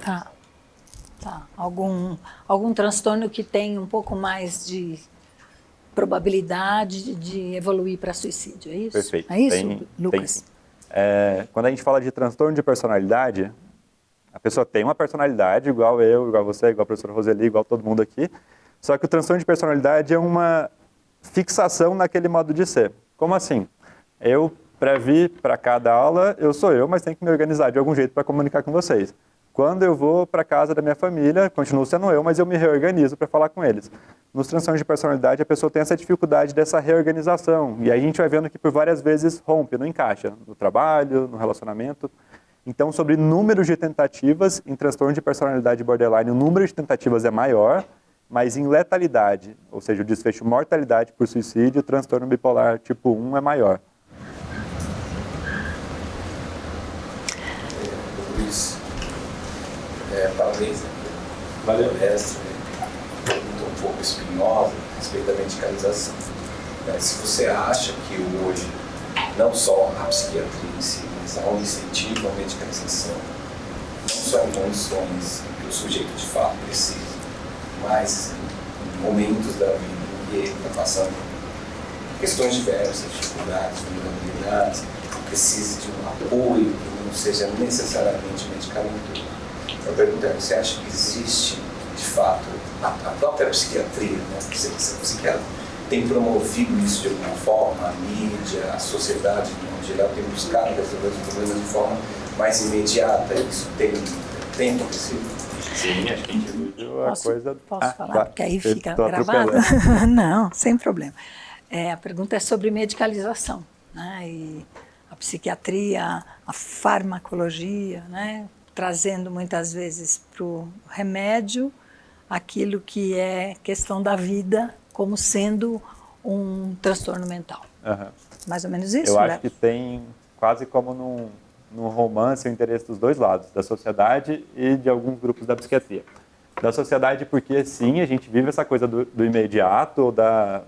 Tá. Algum transtorno que tem um pouco mais de probabilidade de evoluir para suicídio, é isso? Perfeito. É isso, Lucas? Quando a gente fala de transtorno de personalidade, a pessoa tem uma personalidade igual eu, igual você, igual a professora Roseli, igual todo mundo aqui, só que o transtorno de personalidade é uma fixação naquele modo de ser. Como assim? Eu, para vir para cada aula, eu sou eu, mas tenho que me organizar de algum jeito para comunicar com vocês. Quando eu vou para casa da minha família, continuo sendo eu, mas eu me reorganizo para falar com eles. Nos transtornos de personalidade, a pessoa tem essa dificuldade dessa reorganização. E aí a gente vai vendo que por várias vezes rompe, não encaixa, no trabalho, no relacionamento. Então, sobre números de tentativas, em transtorno de personalidade borderline, o número de tentativas é maior, mas em letalidade, ou seja, o desfecho mortalidade por suicídio, o transtorno bipolar tipo 1 é maior. Luiz, parabéns, Valeu. Mestre, pergunta um pouco espinhosa a respeito da medicalização. Se você acha que hoje, não só a psiquiatria em si, mas há um incentivo à medicalização, não só em condições que o sujeito de fato precisa, mas em momentos da vida em que ele está passando por questões diversas, dificuldades, vulnerabilidades, precise de um apoio que não seja necessariamente medicamentoso. A pergunta é, você acha que existe, de fato, a própria psiquiatria, né? Você psiquiatra, tem promovido isso de alguma forma, a mídia, a sociedade, de modo geral, tem buscado resolver os problemas de forma mais imediata? Isso tem acontecido? Sim, acho que incluiu a coisa... Posso falar? Claro. Porque aí fica Tô gravado? atropelando. Não, sem problema. A pergunta é sobre medicalização, né? E a psiquiatria, a farmacologia, né? Trazendo muitas vezes para o remédio aquilo que é questão da vida como sendo um transtorno mental. Uhum. Mais ou menos isso, Eu né? acho que tem quase como num romance o interesse dos dois lados, da sociedade e de alguns grupos da psiquiatria. Da sociedade porque, sim, a gente vive essa coisa do imediato, ou da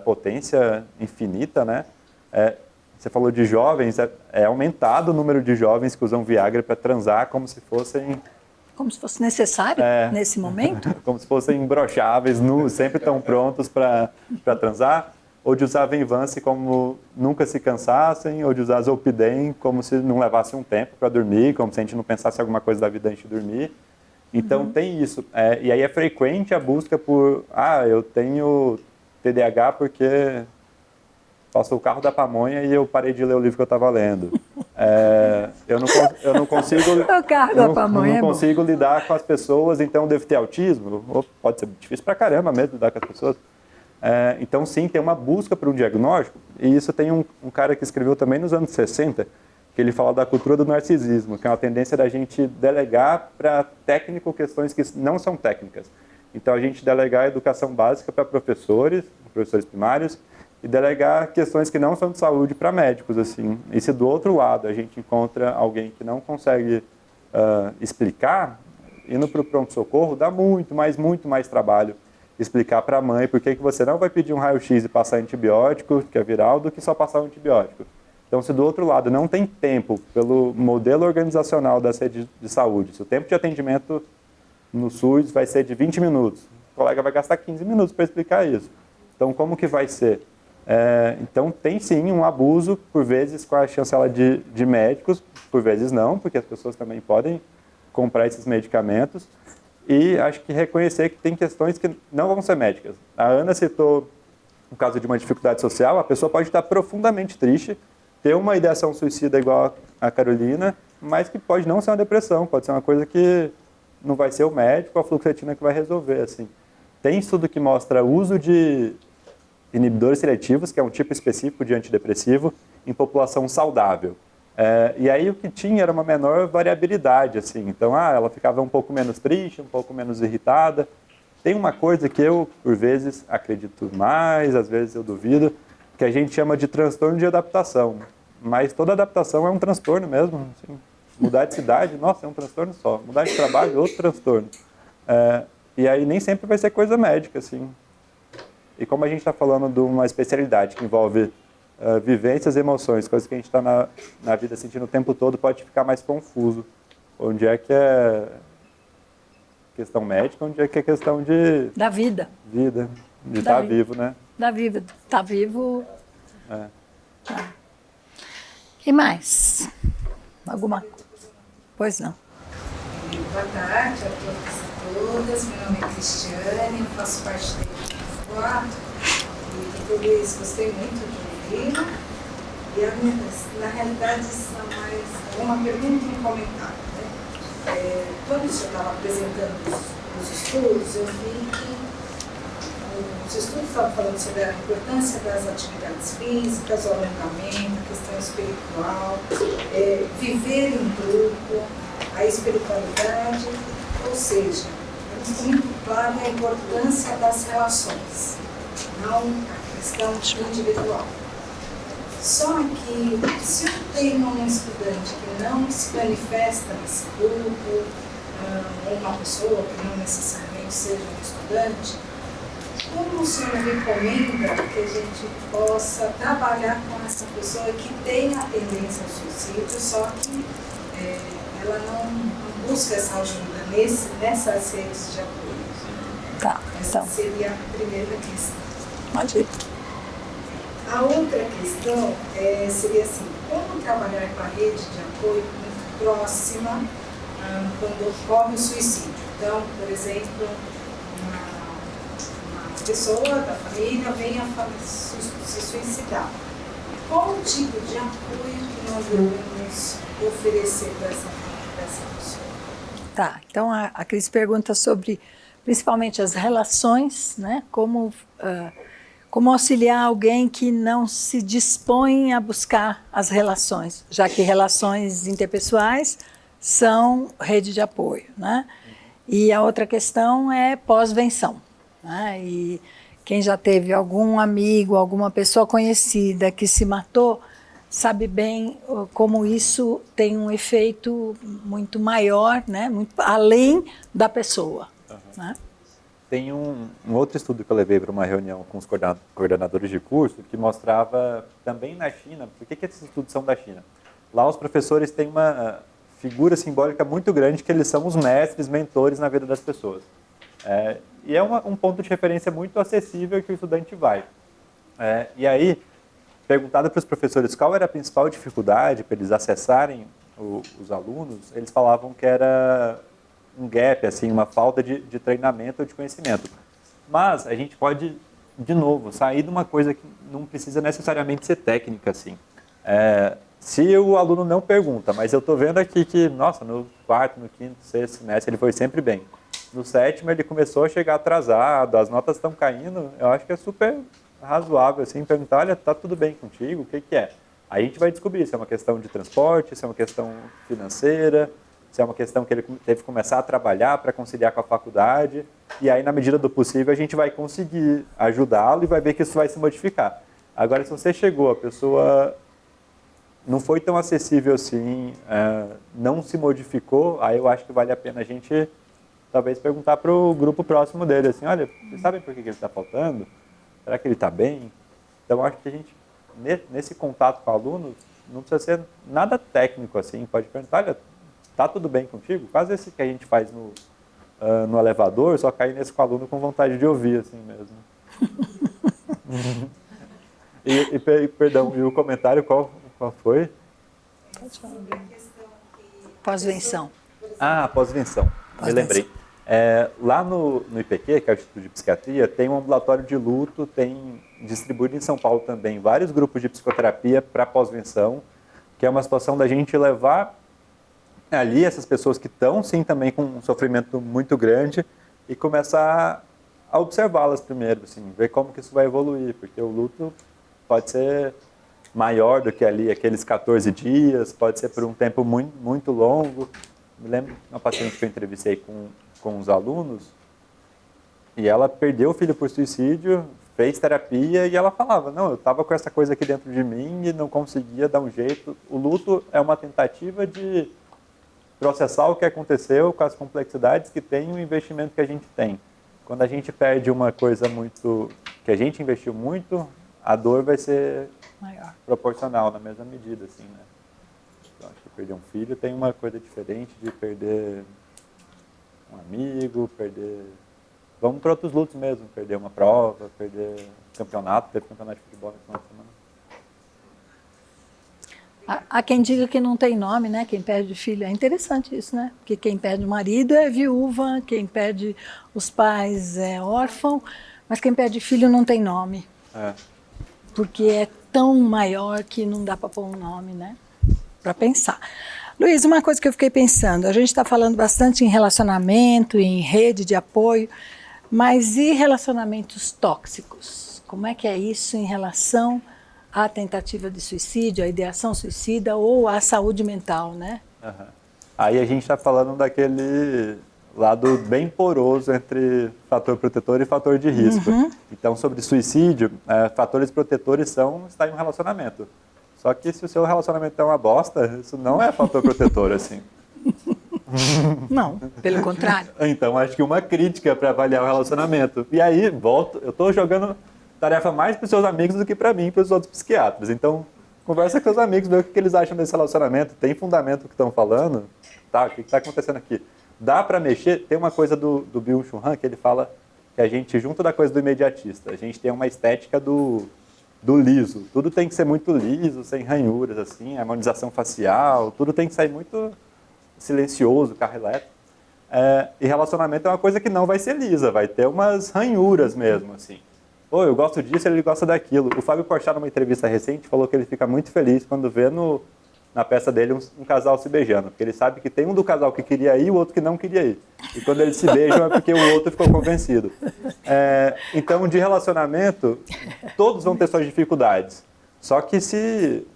potência infinita, né? Você falou de jovens, é aumentado o número de jovens que usam Viagra para transar como se fossem... Como se fosse necessário nesse momento? Como se fossem imbrocháveis, sempre tão prontos para transar, ou de usar Venvance como nunca se cansassem, ou de usar Zolpidem como se não levasse um tempo para dormir, como se a gente não pensasse alguma coisa da vida antes de dormir. Então tem isso. E aí é frequente a busca por, eu tenho TDAH porque passou o carro da pamonha e eu parei de ler o livro que eu estava lendo. Eu não consigo... O carro da pamonha não consigo lidar com as pessoas, então devo ter autismo. Ou pode ser difícil pra caramba mesmo lidar com as pessoas. Então, sim, tem uma busca por um diagnóstico. E isso tem um cara que escreveu também nos anos 60, que ele fala da cultura do narcisismo, que é uma tendência da gente delegar para técnico questões que não são técnicas. Então, a gente delegar a educação básica para professores primários, e delegar questões que não são de saúde para médicos, assim. E se do outro lado a gente encontra alguém que não consegue explicar, indo para o pronto-socorro dá muito mais trabalho explicar para a mãe por que você não vai pedir um raio-x e passar antibiótico, que é viral, do que só passar um antibiótico. Então, se do outro lado não tem tempo pelo modelo organizacional da rede de saúde, se o tempo de atendimento no SUS vai ser de 20 minutos, o colega vai gastar 15 minutos para explicar isso. Então, como que vai ser? Então, tem sim um abuso, por vezes com a chancela de médicos, por vezes não, porque as pessoas também podem comprar esses medicamentos. E acho que reconhecer que tem questões que não vão ser médicas. A Ana citou o caso de uma dificuldade social, a pessoa pode estar profundamente triste, ter uma ideação suicida igual a Carolina, mas que pode não ser uma depressão, pode ser uma coisa que não vai ser o médico ou a fluoxetina que vai resolver. Assim. Tem estudo que mostra o uso de inibidores seletivos, que é um tipo específico de antidepressivo, em população saudável. E aí o que tinha era uma menor variabilidade, assim. Então, ela ficava um pouco menos triste, um pouco menos irritada. Tem uma coisa que eu, por vezes, acredito mais, às vezes eu duvido, que a gente chama de transtorno de adaptação. Mas toda adaptação é um transtorno mesmo. Assim. Mudar de cidade, nossa, é um transtorno só. Mudar de trabalho, outro transtorno. E aí nem sempre vai ser coisa médica, assim. E como a gente está falando de uma especialidade que envolve vivências e emoções, coisas que a gente está na vida sentindo o tempo todo, pode ficar mais confuso. Onde é que é questão médica, onde é que é questão de... Da vida. Vida, de estar vivo, né? Da vida. Estar vivo... E mais? Alguma? Pois não. Boa tarde a todos e todas. Meu nome é Cristiane, eu faço parte da equipe 4. E por isso gostei muito de ouvir. E na realidade são mais uma pergunta e um comentário. Né? Quando o senhor estava apresentando os estudos, eu vi que os estudos estavam falando sobre a importância das atividades físicas, o alongamento, a questão espiritual, viver em grupo, a espiritualidade, ou seja, ficou muito claro a importância das relações, não a questão individual. Só que se eu tenho um estudante que não se manifesta nesse grupo, ou uma pessoa que não necessariamente seja um estudante, como o senhor recomenda que a gente possa trabalhar com essa pessoa que tem a tendência ao suicídio, só que ela não busca essa ajuda nessas redes de apoio? Tá, Essa então. seria a primeira questão. Pode ir. A outra questão seria assim, como trabalhar com a rede de apoio muito próxima quando ocorre o suicídio? Então, por exemplo, uma pessoa da família vem a se suicidar. Qual o tipo de apoio que nós devemos oferecer para essa pessoa? Tá, então a Cris pergunta sobre principalmente as relações, né? Como auxiliar alguém que não se dispõe a buscar as relações, já que relações interpessoais são rede de apoio, né? E a outra questão é pós-venção, né? E quem já teve algum amigo, alguma pessoa conhecida que se matou, sabe bem como isso tem um efeito muito maior, né? Muito além da pessoa. Né? Tem um outro estudo que eu levei para uma reunião com os coordenadores de curso que mostrava também na China, por que esses estudos são da China? Lá os professores têm uma figura simbólica muito grande que eles são os mestres, mentores na vida das pessoas. E é um ponto de referência muito acessível que o estudante vai. E aí, perguntado para os professores qual era a principal dificuldade para eles acessarem os alunos, eles falavam que era um gap, assim, uma falta de treinamento ou de conhecimento. Mas a gente pode, de novo, sair de uma coisa que não precisa necessariamente ser técnica, assim. Se o aluno não pergunta, mas eu estou vendo aqui que, nossa, no quarto, no quinto, sexto semestre ele foi sempre bem. No sétimo ele começou a chegar atrasado, as notas estão caindo, eu acho que é super razoável, assim, perguntar, olha, tá tudo bem contigo, o que que é? Aí a gente vai descobrir se é uma questão de transporte, se é uma questão financeira, se é uma questão que ele teve que começar a trabalhar para conciliar com a faculdade, e aí, na medida do possível, a gente vai conseguir ajudá-lo e vai ver que isso vai se modificar. Agora, se você chegou, a pessoa não foi tão acessível assim, não se modificou, aí eu acho que vale a pena a gente, talvez, perguntar para o grupo próximo dele, assim, olha, vocês sabem por que ele está faltando? Será que ele está bem? Então, acho que a gente, nesse contato com alunos, não precisa ser nada técnico, assim, pode perguntar, olha, tá tudo bem contigo? Quase esse que a gente faz no elevador, só cair nesse com o aluno com vontade de ouvir, assim mesmo. Perdão, e o comentário qual foi? Pós-venção. Pós-venção. Me lembrei. Lá no IPQ, que é o Instituto de Psiquiatria, tem um ambulatório de luto, tem distribuído em São Paulo também vários grupos de psicoterapia para pós-venção, que é uma situação da gente levar ali essas pessoas que estão, sim, também com um sofrimento muito grande e começar a observá-las primeiro, assim, ver como que isso vai evoluir, porque o luto pode ser maior do que ali aqueles 14 dias, pode ser por um tempo muito, muito longo. Me lembro de uma paciente que eu entrevistei com os alunos e ela perdeu o filho por suicídio, fez terapia e ela falava, não, eu estava com essa coisa aqui dentro de mim e não conseguia dar um jeito. O luto é uma tentativa de processar o que aconteceu com as complexidades que tem e o investimento que a gente tem. Quando a gente perde uma coisa muito que a gente investiu muito, a dor vai ser maior, proporcional, na mesma medida, assim, né? Então, acho que perder um filho tem uma coisa diferente de perder um amigo, perder... Vamos para outros lutos mesmo, perder uma prova, perder campeonato, teve campeonato de futebol no final de semana. Há quem diga que não tem nome, né? Quem perde filho. É interessante isso, né? Porque quem perde o marido é viúva, quem perde os pais é órfão, mas quem perde filho não tem nome. Porque é tão maior que não dá para pôr um nome, né? Para pensar. Luiz, uma coisa que eu fiquei pensando, a gente está falando bastante em relacionamento, em rede de apoio, mas e relacionamentos tóxicos? Como é que é isso em relação à tentativa de suicídio, à ideação suicida ou à saúde mental, né? Aí a gente está falando daquele lado bem poroso entre fator protetor e fator de risco. Então, sobre suicídio, fatores protetores são estar em um relacionamento. Só que se o seu relacionamento é uma bosta, isso não é fator protetor, assim. Não, pelo contrário. Então, acho que uma crítica para avaliar o relacionamento. E aí, eu estou jogando tarefa mais para os seus amigos do que para mim e para os outros psiquiatras. Então, conversa com os amigos, vê o que eles acham desse relacionamento. Tem fundamento o que estão falando? Tá, o que está acontecendo aqui? Dá para mexer? Tem uma coisa do Byung-Chul Han que ele fala que a gente, junto da coisa do imediatista, a gente tem uma estética do liso. Tudo tem que ser muito liso, sem ranhuras, assim, harmonização facial, tudo tem que sair muito silencioso, carro elétrico. E relacionamento é uma coisa que não vai ser lisa, vai ter umas ranhuras mesmo, assim. Pô, eu gosto disso, ele gosta daquilo. O Fábio Porchat, numa entrevista recente, falou que ele fica muito feliz quando vê na peça dele um casal se beijando, porque ele sabe que tem um do casal que queria ir e o outro que não queria ir. E quando eles se beijam é porque o outro ficou convencido. Então, de relacionamento, todos vão ter suas dificuldades. Só que se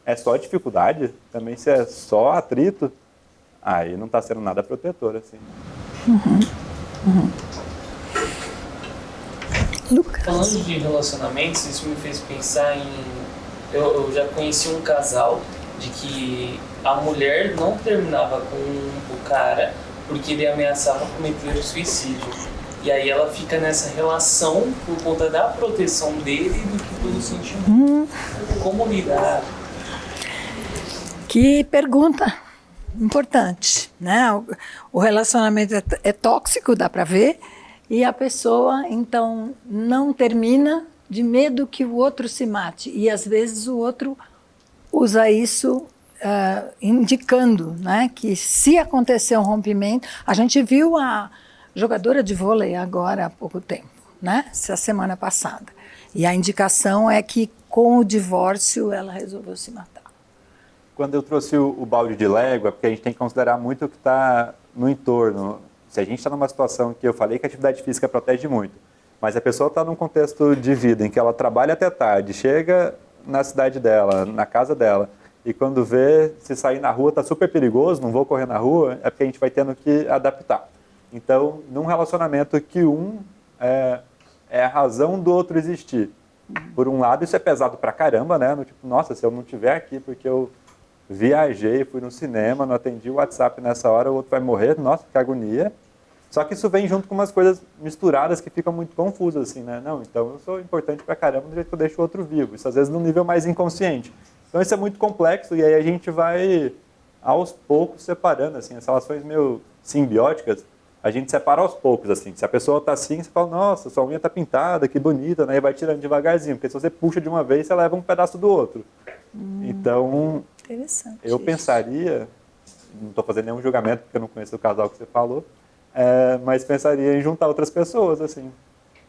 é só dificuldade, também se é só atrito, aí não está sendo nada protetor, assim. Lucas. Falando de relacionamentos, isso me fez pensar em... Eu já conheci um casal de que a mulher não terminava com o cara porque ele ameaçava cometer o suicídio. E aí ela fica nessa relação por conta da proteção dele do que pelo sentimento. Como lidar? Que pergunta importante, né? O relacionamento é tóxico, dá para ver, e a pessoa, então, não termina de medo que o outro se mate. E, às vezes, o outro usa isso indicando, né, que se acontecer um rompimento... A gente viu a jogadora de vôlei agora há pouco tempo, né, essa semana passada. E a indicação é que, com o divórcio, ela resolveu se matar. Quando eu trouxe o balde de Lego, é porque a gente tem que considerar muito o que está no entorno. Se a gente está numa situação que eu falei que a atividade física protege muito, mas a pessoa está num contexto de vida em que ela trabalha até tarde, chega na cidade dela, na casa dela, e quando vê, se sair na rua está super perigoso, não vou correr na rua, é porque a gente vai tendo que adaptar. Então, num relacionamento que é a razão do outro existir. Por um lado, isso é pesado pra caramba, né? No tipo, nossa, se eu não estiver aqui porque eu viajei, fui no cinema, não atendi o WhatsApp nessa hora, o outro vai morrer, nossa, que agonia. Só que isso vem junto com umas coisas misturadas que ficam muito confusas, assim, né? Não, então eu sou importante pra caramba do jeito que eu deixo o outro vivo. Isso às vezes num nível mais inconsciente. Então isso é muito complexo e aí a gente vai, aos poucos, separando, assim, as relações meio simbióticas, a gente separa aos poucos, assim. Se a pessoa tá assim, você fala, nossa, sua unha tá pintada, que bonita, né? E vai tirando devagarzinho, porque se você puxa de uma vez, você leva um pedaço do outro. Então, eu pensaria, não estou fazendo nenhum julgamento, porque eu não conheço o casal que você falou, mas pensaria em juntar outras pessoas, assim.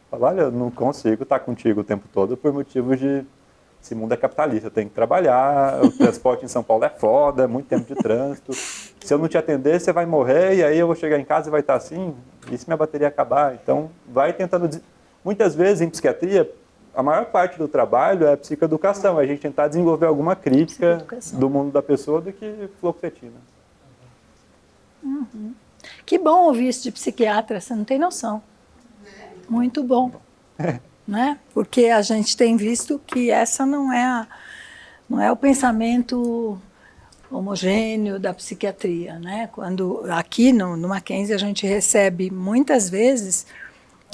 Falar, olha, eu não consigo estar contigo o tempo todo por motivos de... Esse mundo é capitalista, eu tenho que trabalhar, o transporte em São Paulo é foda, muito tempo de trânsito. Se eu não te atender, você vai morrer, e aí eu vou chegar em casa e vai estar assim, e se minha bateria acabar? Então, vai tentando... Muitas vezes, em psiquiatria, a maior parte do trabalho é psicoeducação, é a gente tentar desenvolver alguma crítica do mundo da pessoa do que fluoxetina. Que bom ouvir isso de psiquiatra, você não tem noção. Muito bom. Né? Porque a gente tem visto que essa não é o pensamento homogêneo da psiquiatria, né? Quando aqui no Mackenzie a gente recebe muitas vezes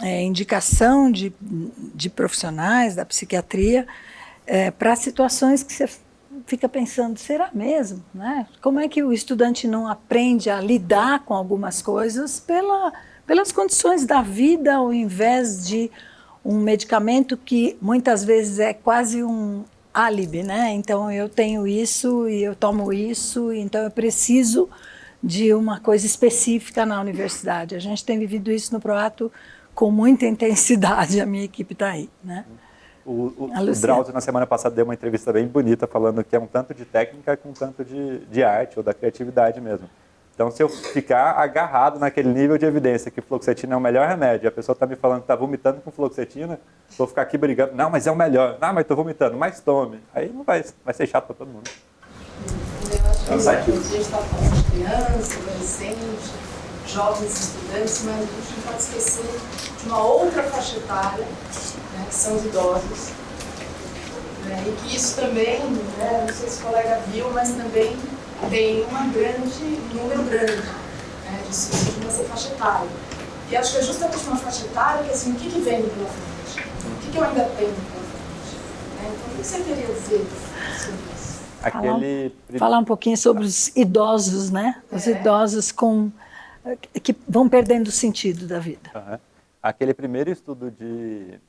indicação de profissionais da psiquiatria para situações que você fica pensando, será mesmo? Né? Como é que o estudante não aprende a lidar com algumas coisas pelas condições da vida, ao invés de um medicamento que muitas vezes é quase um álibi, né? Então eu tenho isso e eu tomo isso, então eu preciso de uma coisa específica na universidade. A gente tem vivido isso no Proato com muita intensidade, a minha equipe está aí, né? O Drauzio, na semana passada, deu uma entrevista bem bonita, falando que é um tanto de técnica com um tanto de arte, ou da criatividade mesmo. Então, se eu ficar agarrado naquele nível de evidência que fluoxetina é o melhor remédio, a pessoa está me falando que está vomitando com fluoxetina, vou ficar aqui brigando, não, mas é o melhor, não, mas estou vomitando, mas tome. Aí não vai ser chato para todo mundo. Eu acho que a gente está falando de criança, adolescente, jovens estudantes, mas a gente não pode esquecer de uma outra faixa etária, né, que são os idosos. Né, e que isso também, né, não sei se o colega viu, mas também tem um número grande, né, de suicídio nessa faixa etária. E acho que é justamente uma faixa etária que, assim, o que vem pela frente? O que eu ainda tenho pela frente? Né? Então, o que você queria dizer sobre isso? Falar um pouquinho sobre os idosos, né? Os idosos que vão perdendo o sentido da vida. Uhum. Aquele primeiro estudo de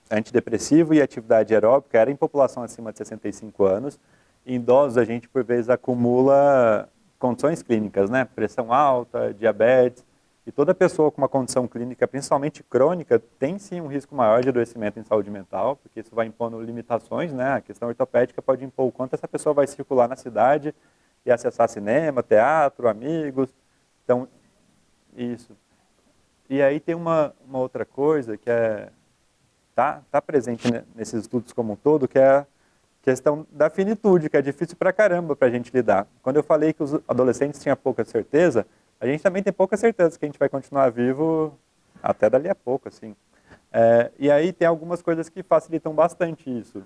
antidepressivo e atividade aeróbica era em população acima de 65 anos. Em idosos, a gente, por vezes, acumula condições clínicas, né? Pressão alta, diabetes. E toda pessoa com uma condição clínica, principalmente crônica, tem sim um risco maior de adoecimento em saúde mental, porque isso vai impondo limitações, né? A questão ortopédica pode impor o quanto essa pessoa vai circular na cidade e acessar cinema, teatro, amigos. Então, isso. E aí tem uma outra coisa que tá presente nesses estudos como um todo, que é a questão da finitude, que é difícil pra caramba pra gente lidar. Quando eu falei que os adolescentes tinham pouca certeza, a gente também tem pouca certeza que a gente vai continuar vivo até dali a pouco, assim. E aí tem algumas coisas que facilitam bastante isso.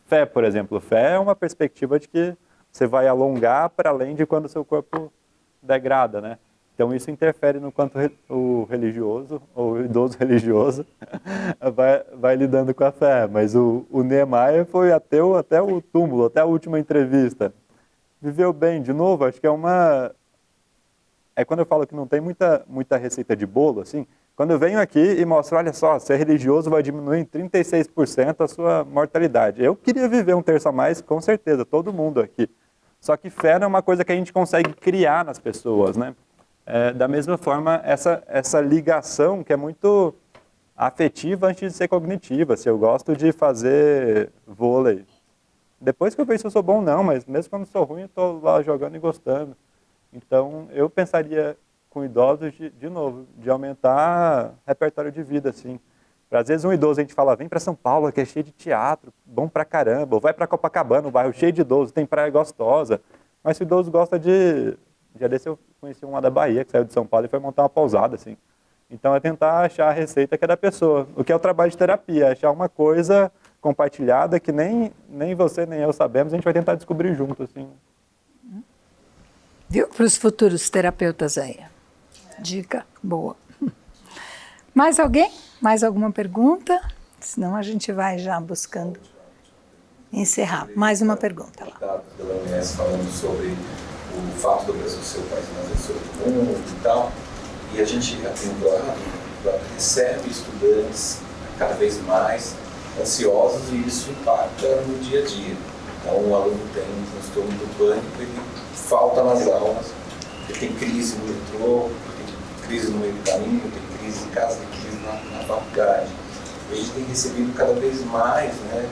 Fé, por exemplo. Fé é uma perspectiva de que você vai alongar para além de quando o seu corpo degrada, né? Então isso interfere no quanto o religioso, ou o idoso religioso, vai lidando com a fé. Mas o Niemeyer foi ateu até o túmulo, até a última entrevista. Viveu bem, de novo, acho que é quando eu falo que não tem muita receita de bolo, assim, quando eu venho aqui e mostro, olha só, ser religioso vai diminuir em 36% a sua mortalidade. Eu queria viver um terço a mais, com certeza, todo mundo aqui. Só que fé não é uma coisa que a gente consegue criar nas pessoas, né? Da mesma forma, essa ligação que é muito afetiva antes de ser cognitiva. Se eu gosto de fazer vôlei, depois que eu vejo se eu sou bom, não, mas mesmo quando sou ruim, eu estou lá jogando e gostando. Então, eu pensaria com idosos, de novo, de aumentar repertório de vida, assim. Às vezes um idoso, a gente fala, vem para São Paulo, que é cheio de teatro, bom pra caramba, ou vai para Copacabana, um bairro cheio de idosos, tem praia gostosa. Mas se o idoso gosta de... Já desse eu conheci um lá da Bahia, que saiu de São Paulo e foi montar uma pousada, assim. Então é tentar achar a receita que é da pessoa. O que é o trabalho de terapia, achar uma coisa compartilhada que nem você nem eu sabemos, a gente vai tentar descobrir junto, assim. Viu? Para os futuros terapeutas aí. Dica boa. Mais alguém? Mais alguma pergunta? Senão a gente vai já buscando encerrar. Mais uma pergunta lá. Da OMS falando sobre o fato do Brasil ser o país mais ansioso do mundo e tal. E a gente aqui no Proato recebe estudantes cada vez mais ansiosos e isso impacta no dia a dia. Então o aluno tem um transtorno do pânico, ele falta nas aulas, ele tem crise no metrô, tem crise no meio do caminho, tem crise em casa, tem crise na faculdade. A gente tem recebido cada vez mais, né,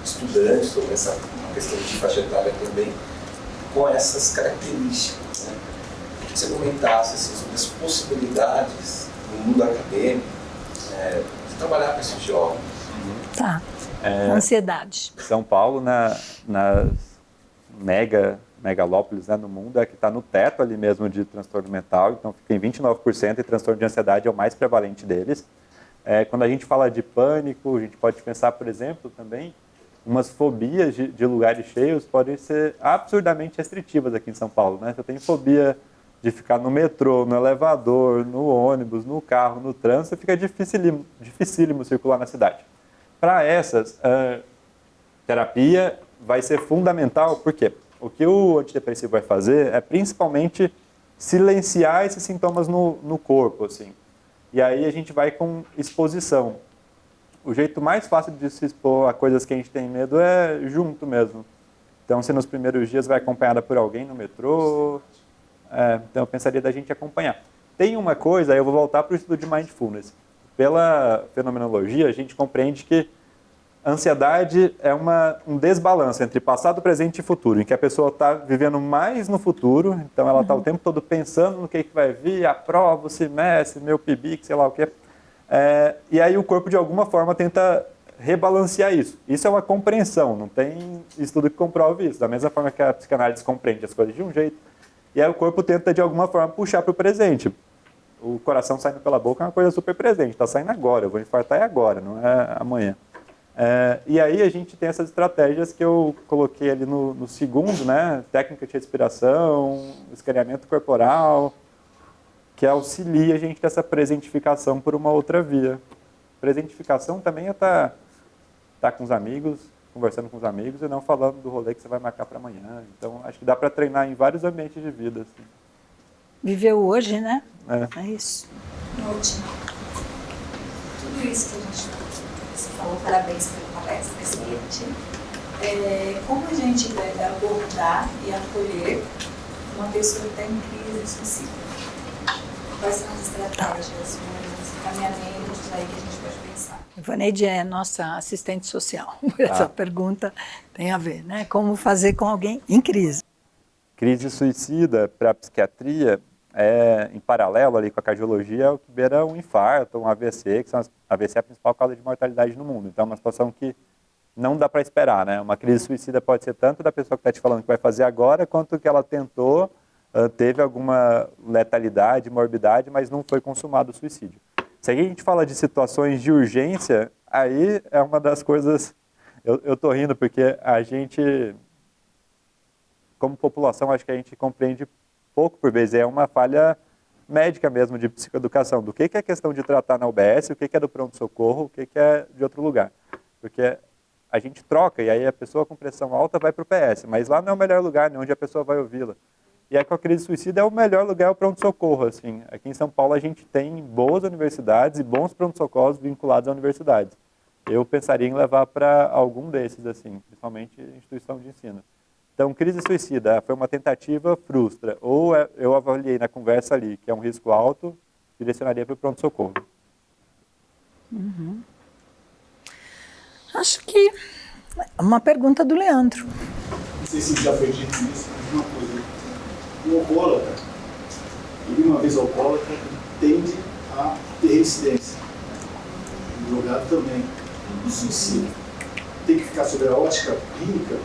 estudantes sobre essa questão de faixa etária também, com essas características. Né? Queria que você comentasse assim, sobre as possibilidades no mundo acadêmico de trabalhar com esses jovens. Tá. Ansiedade. São Paulo, nas megalópolis, né, no mundo, é que está no teto ali mesmo de transtorno mental, então fica em 29% e transtorno de ansiedade é o mais prevalente deles. Quando a gente fala de pânico, a gente pode pensar, por exemplo, também, umas fobias de lugares cheios podem ser absurdamente restritivas aqui em São Paulo, né? Se eu tenho fobia de ficar no metrô, no elevador, no ônibus, no carro, no trânsito, fica dificílimo circular na cidade. Para essas, terapia vai ser fundamental, porque o que o antidepressivo vai fazer é principalmente silenciar esses sintomas no corpo, assim. E aí a gente vai com exposição. o jeito mais fácil de se expor a coisas que a gente tem medo é junto mesmo. Então, se nos primeiros dias vai acompanhada por alguém no metrô, então eu pensaria da gente acompanhar. Tem uma coisa, aí eu vou voltar para o estudo de Mindfulness. Pela fenomenologia, a gente compreende que a ansiedade é um desbalanço entre passado, presente e futuro, em que a pessoa está vivendo mais no futuro, então ela está o tempo todo pensando no que vai vir, a prova, o semestre, meu PIBIC, sei lá o quê. E aí o corpo, de alguma forma, tenta rebalancear isso. Isso é uma compreensão, não tem estudo que comprove isso. Da mesma forma que a psicanálise compreende as coisas de um jeito, e aí o corpo tenta, de alguma forma, puxar para o presente. O coração saindo pela boca é uma coisa super presente, está saindo agora, eu vou infartar agora, não é amanhã. E aí a gente tem essas estratégias que eu coloquei ali no segundo, né? Técnica de respiração, escaneamento corporal, que auxilia a gente dessa presentificação por uma outra via. Presentificação também é estar com os amigos, conversando com os amigos e não falando do rolê que você vai marcar para amanhã. Então, acho que dá para treinar em vários ambientes de vida. Assim. Viver hoje, né? É isso. Ótimo. Tudo isso que a gente falou, parabéns pela palestra, excelente. Como a gente deve abordar e acolher uma pessoa que está em crise de suicídio? Quais são as estratégias, os encaminhamentos aí que a gente pode pensar? Ivaneide é nossa assistente social. Essa pergunta tem a ver, né? Como fazer com alguém em crise. Crise suicida para a psiquiatria, em paralelo ali com a cardiologia, é o que beira um infarto, um AVC, que AVC é a principal causa de mortalidade no mundo. Então é uma situação que não dá para esperar, né? Uma crise suicida pode ser tanto da pessoa que está te falando que vai fazer agora, quanto que ela tentou, teve alguma letalidade, morbidade, mas não foi consumado o suicídio. Se a gente fala de situações de urgência, aí é uma das coisas... Eu estou rindo porque a gente, como população, acho que a gente compreende pouco por vezes. É uma falha médica mesmo de psicoeducação. Do que é questão de tratar na UBS, o que é do pronto-socorro, o que é de outro lugar. Porque a gente troca e aí a pessoa com pressão alta vai para o PS, mas lá não é o melhor lugar, nem onde a pessoa vai ouvi-la. E aí com a crise suicida o melhor lugar é o pronto-socorro. Assim. Aqui em São Paulo a gente tem boas universidades e bons pronto-socorros vinculados a universidades. Eu pensaria em levar para algum desses, assim, principalmente instituição de ensino. Então, crise suicida foi uma tentativa, frustra. Ou eu avaliei na conversa ali que é um risco alto, direcionaria para o pronto-socorro. Acho que é uma pergunta do Leandro. Não sei se já foi dito isso, mas uma coisa. O alcoólatra, ele uma vez alcoólatra, tende a ter reincidência. O drogado também. O suicídio tem que ficar sob a ótica clínica,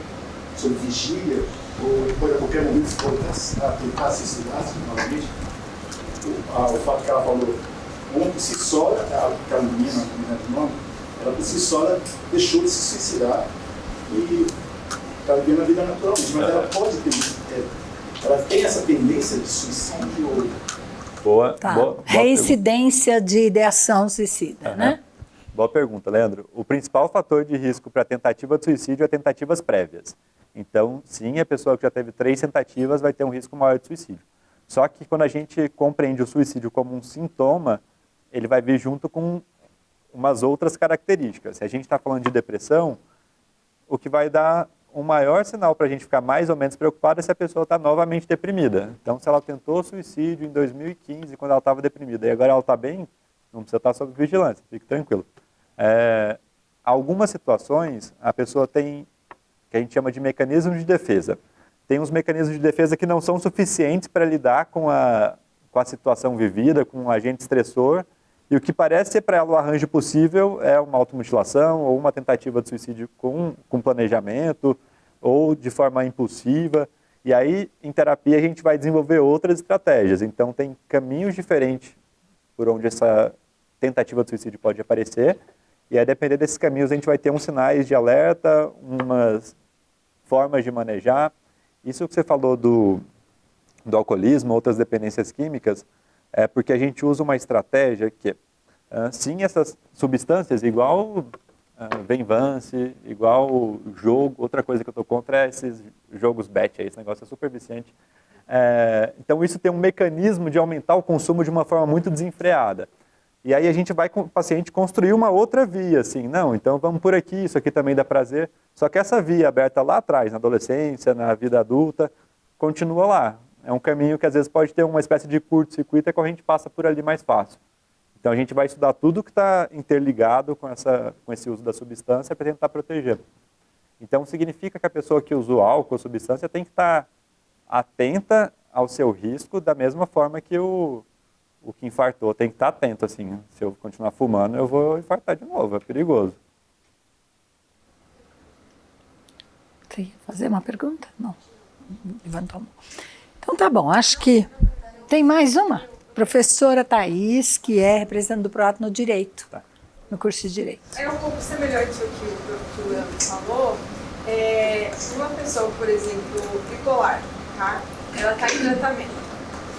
sob vigília, ou ele pode a qualquer momento tentar se suicidar novamente. O fato que ela falou, por si só, aquela menina, do nome, ela por si só ela deixou de se suicidar e está vivendo a vida naturalmente, mas ela pode ter, ela tem essa tendência de suicídio. Boa Reincidência de ideação suicida, né? Boa pergunta, Leandro. O principal fator de risco para a tentativa de suicídio é tentativas prévias. Então, sim, a pessoa que já teve 3 tentativas vai ter um risco maior de suicídio. Só que quando a gente compreende o suicídio como um sintoma, ele vai vir junto com umas outras características. Se a gente está falando de depressão, o que vai dar um maior sinal para a gente ficar mais ou menos preocupado é se a pessoa está novamente deprimida. Então, se ela tentou suicídio em 2015, quando ela estava deprimida, e agora ela está bem, não precisa estar sob vigilância, fique tranquilo. Algumas situações, a pessoa tem, que a gente chama de mecanismos de defesa. Tem uns mecanismos de defesa que não são suficientes para lidar com a situação vivida, com um agente estressor, e o que parece ser para ela o arranjo possível é uma automutilação ou uma tentativa de suicídio com planejamento ou de forma impulsiva. E aí, em terapia, a gente vai desenvolver outras estratégias. Então, tem caminhos diferentes por onde essa tentativa de suicídio pode aparecer. E a depender desses caminhos, a gente vai ter uns sinais de alerta, umas formas de manejar. Isso que você falou do alcoolismo, outras dependências químicas, é porque a gente usa uma estratégia que, sim, essas substâncias, igual Venvance, igual jogo, outra coisa que eu estou contra é esses jogos bet, esse negócio é super viciante. Então isso tem um mecanismo de aumentar o consumo de uma forma muito desenfreada. E aí a gente vai com o paciente construir uma outra via, assim, não, então vamos por aqui, isso aqui também dá prazer. Só que essa via aberta lá atrás, na adolescência, na vida adulta, continua lá. É um caminho que às vezes pode ter uma espécie de curto-circuito, que a gente passa por ali mais fácil. Então a gente vai estudar tudo que está interligado com esse uso da substância para tentar proteger. Então significa que a pessoa que usou álcool ou substância tem que estar atenta ao seu risco da mesma forma que o que infartou tem que estar atento, assim, se eu continuar fumando eu vou infartar de novo, é perigoso. Você ia fazer uma pergunta? Não. Levantou a mão. Então tá bom, acho que tem mais uma. Professora Thaís, que é representante do PROAT no Direito, no curso de Direito. É um pouco semelhante ao que o Leandro falou. Uma pessoa, por exemplo, bipolar, tá? Ela está em tratamento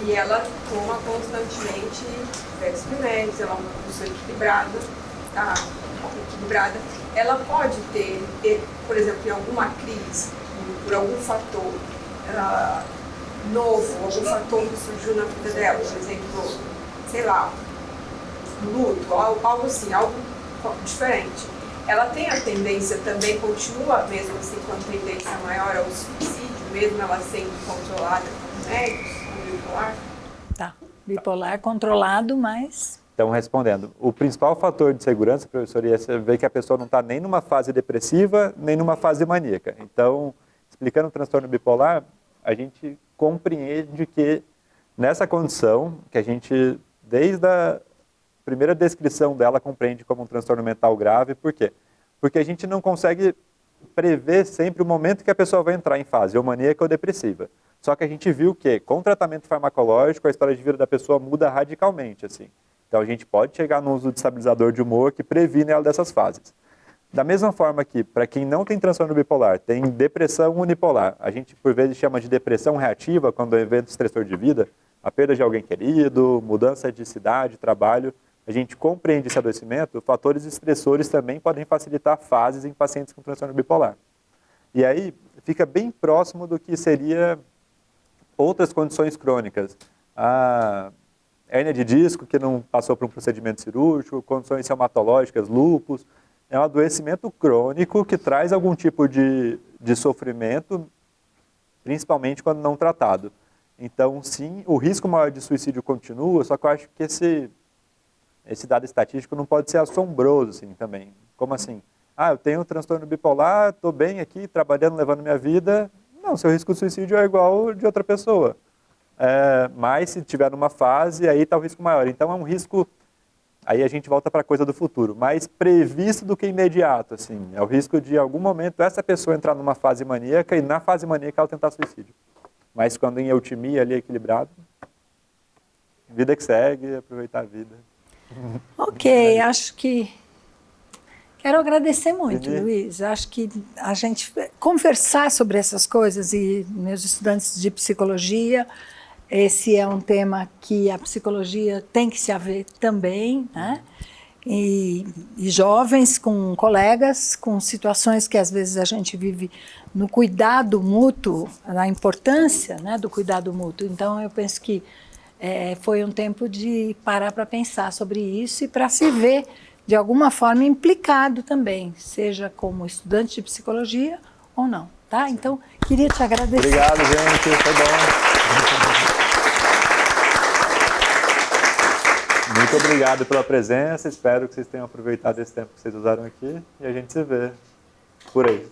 e ela toma constantemente diversos remédios, ela é uma pessoa equilibrada, tá? Ela pode ter, por exemplo, em alguma crise, por algum fator novo, algum fator que surgiu na vida dela, por exemplo, sei lá, luto, algo assim, algo diferente. Ela tem a tendência também, continua mesmo assim com a tendência maior ao suicídio, mesmo ela sendo controlada por médicos, bipolar? Tá, bipolar controlado, mas... Então, respondendo, o principal fator de segurança, professor, é você ver que a pessoa não está nem numa fase depressiva, nem numa fase maníaca. Então, explicando o transtorno bipolar, a gente compreende que nessa condição, que a gente, desde a primeira descrição dela, compreende como um transtorno mental grave. Por quê? Porque a gente não consegue prever sempre o momento que a pessoa vai entrar em fase ou maníaca ou depressiva. Só que a gente viu que, com tratamento farmacológico, a história de vida da pessoa muda radicalmente, assim. Então, a gente pode chegar no uso de estabilizador de humor que previne ela dessas fases. Da mesma forma que, para quem não tem transtorno bipolar, tem depressão unipolar, a gente, por vezes, chama de depressão reativa, quando é um evento estressor de vida, a perda de alguém querido, mudança de cidade, trabalho, a gente compreende esse adoecimento, fatores estressores também podem facilitar fases em pacientes com transtorno bipolar. E aí, fica bem próximo do que seria outras condições crônicas. A hérnia de disco, que não passou por um procedimento cirúrgico, condições reumatológicas, lúpus. É um adoecimento crônico que traz algum tipo de sofrimento, principalmente quando não tratado. Então, sim, o risco maior de suicídio continua, só que eu acho que esse dado estatístico não pode ser assombroso, assim, também. Como assim? Eu tenho um transtorno bipolar, estou bem aqui, trabalhando, levando minha vida. Não, seu risco de suicídio é igual ao de outra pessoa. Mas se tiver numa fase, aí está o risco maior. Então é um risco, aí a gente volta para a coisa do futuro, mais previsto do que imediato, assim. É o risco de, em algum momento, essa pessoa entrar numa fase maníaca e na fase maníaca ela tentar suicídio. Mas quando em eutimia, ali equilibrado, vida que segue, aproveitar a vida. Ok, acho que... Quero agradecer muito, Luiz. Acho que a gente conversar sobre essas coisas, e meus estudantes de psicologia, esse é um tema que a psicologia tem que se haver também, né? E jovens com colegas, com situações que às vezes a gente vive no cuidado mútuo, na importância, né, do cuidado mútuo. Então eu penso que foi um tempo de parar para pensar sobre isso e para se ver de alguma forma implicado também, seja como estudante de psicologia ou não, tá? Então, queria te agradecer. Obrigado, gente, foi bom. Muito obrigado pela presença, espero que vocês tenham aproveitado esse tempo que vocês usaram aqui e a gente se vê por aí.